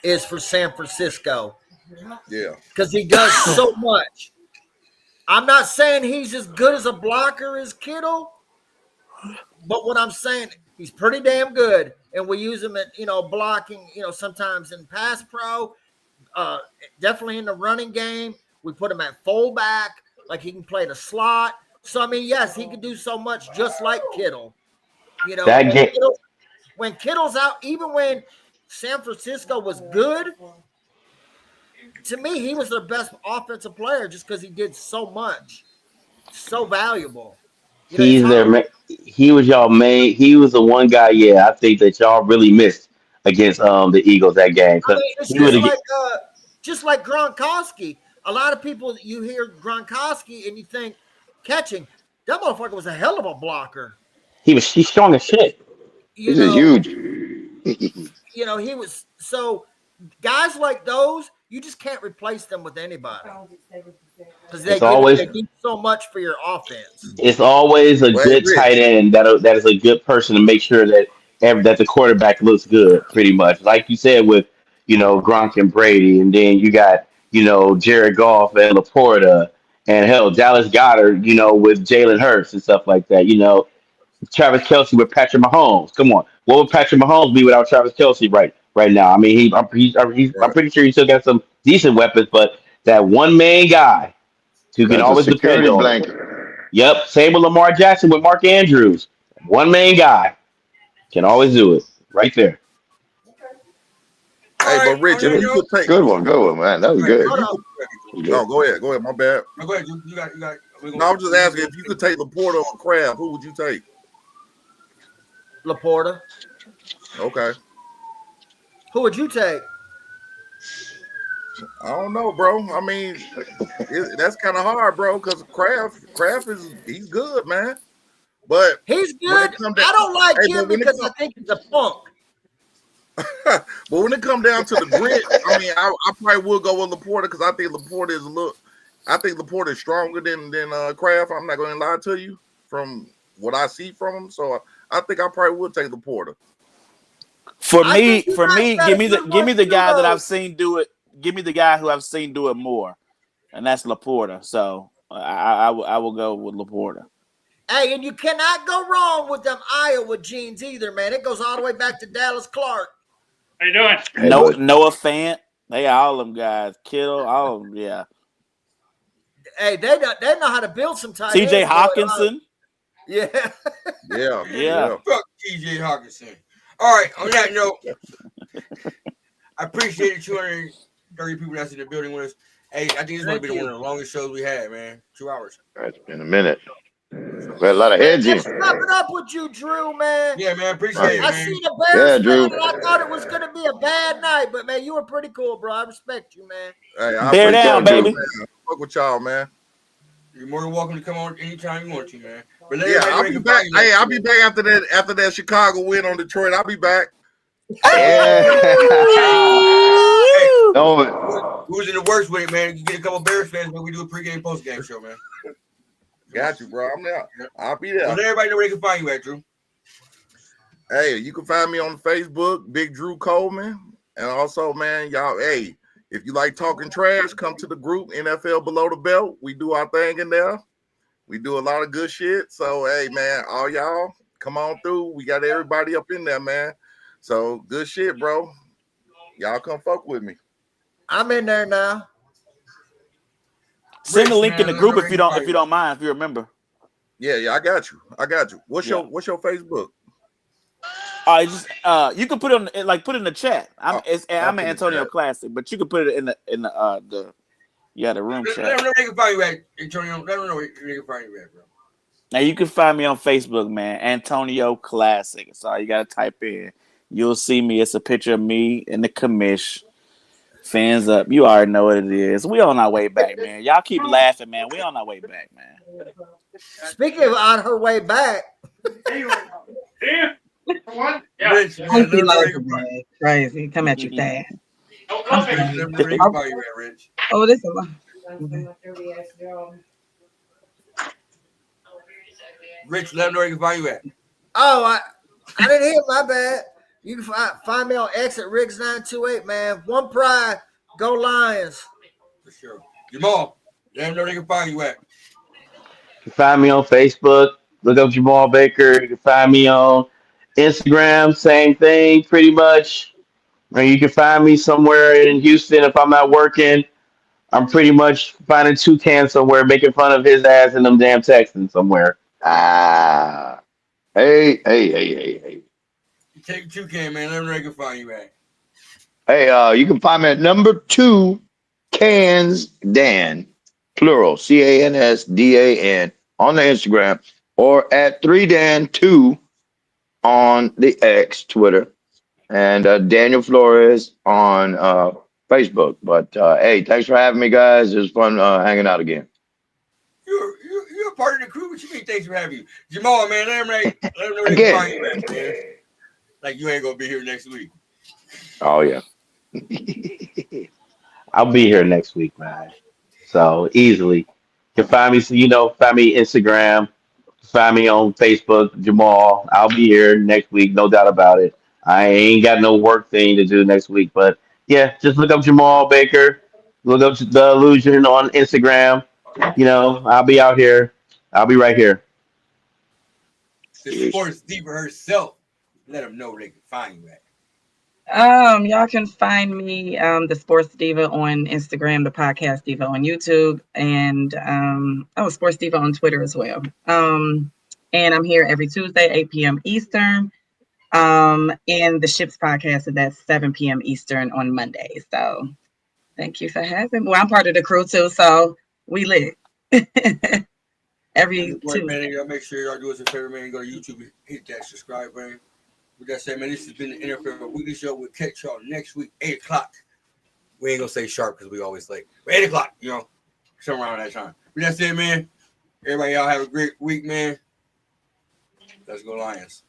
is for San Francisco. Yeah. Because he does so much. I'm not saying he's as good as a blocker as Kittle, but what I'm saying, he's pretty damn good. And we use him at, blocking, sometimes in pass pro, definitely in the running game. We put him at fullback, like he can play the slot. So, I mean, yes, he can do so much just like Kittle. When Kittle's out, even when San Francisco was good, to me, he was their best offensive player just because he did so much, so valuable. He was y'all main. He was the one guy. Yeah, I think that y'all really missed against the Eagles that game. I mean, it's just like Gronkowski. A lot of people, you hear Gronkowski and you think catching. That motherfucker was a hell of a blocker. He's strong as shit. He's huge. He was so guys like those. You just can't replace them with anybody because they do so much for your offense. It's always a good tight end that is a good person to make sure that the quarterback looks good. Pretty much, like you said with Gronk and Brady, and then you got Jared Goff and Laporta, and hell Dallas Goedert, with Jalen Hurts and stuff like that. Travis Kelce with Patrick Mahomes. Come on, what would Patrick Mahomes be without Travis Kelce right now? I mean, I'm pretty sure he still got some decent weapons, but that one man guy who can always depend on. Blanket. Yep, same with Lamar Jackson with Mark Andrews. One man guy can always do it right there. Hey, but Rich, if you could take good one, man. That was good. No, go ahead. My bad. No, go ahead. You got. No, I'm just asking if you could take Laporta or Kraft, who would you take? Laporta. Okay. Who would you take? I don't know, bro. I mean, that's kind of hard, bro, because Kraft he's good, man. But he's good. I don't like him because I think he's a punk. But when it come down to the grit, I mean, I probably would go with Laporta because I think Laporta is Laporta is stronger than Kraft. I'm not going to lie to you from what I see from him. So I think I probably would take Laporta. For I me, think you guys got give a me good the one too, guy that though. I've seen do it. Give me the guy who I've seen do it more, and that's Laporta. So I will go with Laporta. Hey, and you cannot go wrong with them Iowa jeans either, man. It goes all the way back to Dallas Clark. How you doing? Hey, boys. Noah Fant, they all them guys. Kittle, all of them, yeah. Hey, they know how to build some tight T.J. ends. Boy. Hawkinson, Yeah. Yeah, yeah. Fuck TJ Hawkinson. All right, on that note, I appreciate the 230 people that's in the building with us. Hey, I think this might be one of the longest shows we had, man. 2 hours. It's been a minute. We had a lot of Man, heads in. just wrapping up with you, Drew, man. Yeah, man, appreciate it, I man. see the Bears Yeah, fan, Drew. and I thought it was going to be a bad night, but, man, you were pretty cool, bro. I respect you, man. Hey, I Bear appreciate down, it, baby. man. Fuck with y'all, man. You're more than welcome to come on anytime you want to, man. But let Yeah, everybody know I'll they be can back. find you, Hey, man. I'll be back after that Chicago win on Detroit. I'll be back. Yeah. Hey, No, who's in the worst with it, man? You get a couple Bears fans, man. We do a pregame, postgame show, man. Got you, bro. I'm there. I'll be Well, there. let everybody know where they can find you at, Drew. Hey, you can find me on Facebook, Big Drew Coleman. And also, man, y'all, hey, if you like talking trash, come to the group, NFL Below the Belt. We do our thing in there. We do a lot of good shit. So, hey, man, all y'all, come on through. We got everybody up in there, man. So, good shit, bro. Y'all come fuck with me. I'm in there now. Send the Rich, link in man, the let group them know if where you they can don't find you. mind, if you remember. Yeah, I got you. What's Yeah. your Facebook? You can put it put it in the chat. I'm I'll an put it Antonio there. Classic, but you can put it in the room Let chat. them know where they can find you at, Antonio. Let them know where they can find you at, bro. Now you can find me on Facebook, man. Antonio Classic. That's all you gotta type in. You'll see me. It's a picture of me in the commish. Fans up. You already know what it is. We on our way back, man. Y'all keep laughing, man. We on our way back, man. Speaking of on her way back, Rich, man, I let see them know where they loads can of find you. that. Crazy. Come at you fast. I'm Rich, sorry. let them know where they can find you at, Rich. Oh, this is a lot. Okay. Rich, let them know where they can find you at. oh, I didn't hear. My bad. You can find me on X at Riggs928, man. One pride. Go Lions. For sure. Jamal, let them know where they can find you at. You can find me on Facebook. Look up Jamal Baker. You can find me on Instagram. Same thing, pretty much. Or you can find me somewhere in Houston if I'm not working. I'm pretty much finding Toucan somewhere, making fun of his ass in them damn Texans somewhere. hey. You take 2K, man. Let them know where they can find you at. Hey, you can find me at number 2 Cans Dan, plural, CANSDAN on the Instagram, or at 3Dan2 on the X Twitter, and Daniel Flores on Facebook. But hey, thanks for having me, guys. It was fun hanging out again. You're a part of the crew. What you mean? Thanks for having you, Jamal, man. Let them know where they can find you at, man. Like you ain't gonna be here next week. Oh yeah. I'll be here next week, man. So easily. You can find me, find me Instagram, find me on Facebook, Jamal. I'll be here next week, no doubt about it. I ain't got no work thing to do next week, but yeah, just look up Jamal Baker, look up the Illusion on Instagram. I'll be out here. I'll be right here. The sports diva herself. Let them know where they can find you at. Y'all can find me, the Sports Diva on Instagram, the Podcast Diva on YouTube, and Sports Diva on Twitter as well. And I'm here every Tuesday, 8 p.m. Eastern. In the Ships podcast, and that's 7 p.m. Eastern on Monday. So thank you for having me. Well, I'm part of the crew too, so we lit. Every Tuesday. Tuesday. Man, y'all make sure y'all do us a favor, man. Go to YouTube and hit that subscribe button. With that said, man, this has been the NFL Weekly Show. We'll catch y'all next week, 8 o'clock. We ain't gonna say sharp because we always late. But 8 o'clock, somewhere around that time. With that said, man, everybody, y'all have a great week, man. Let's go Lions.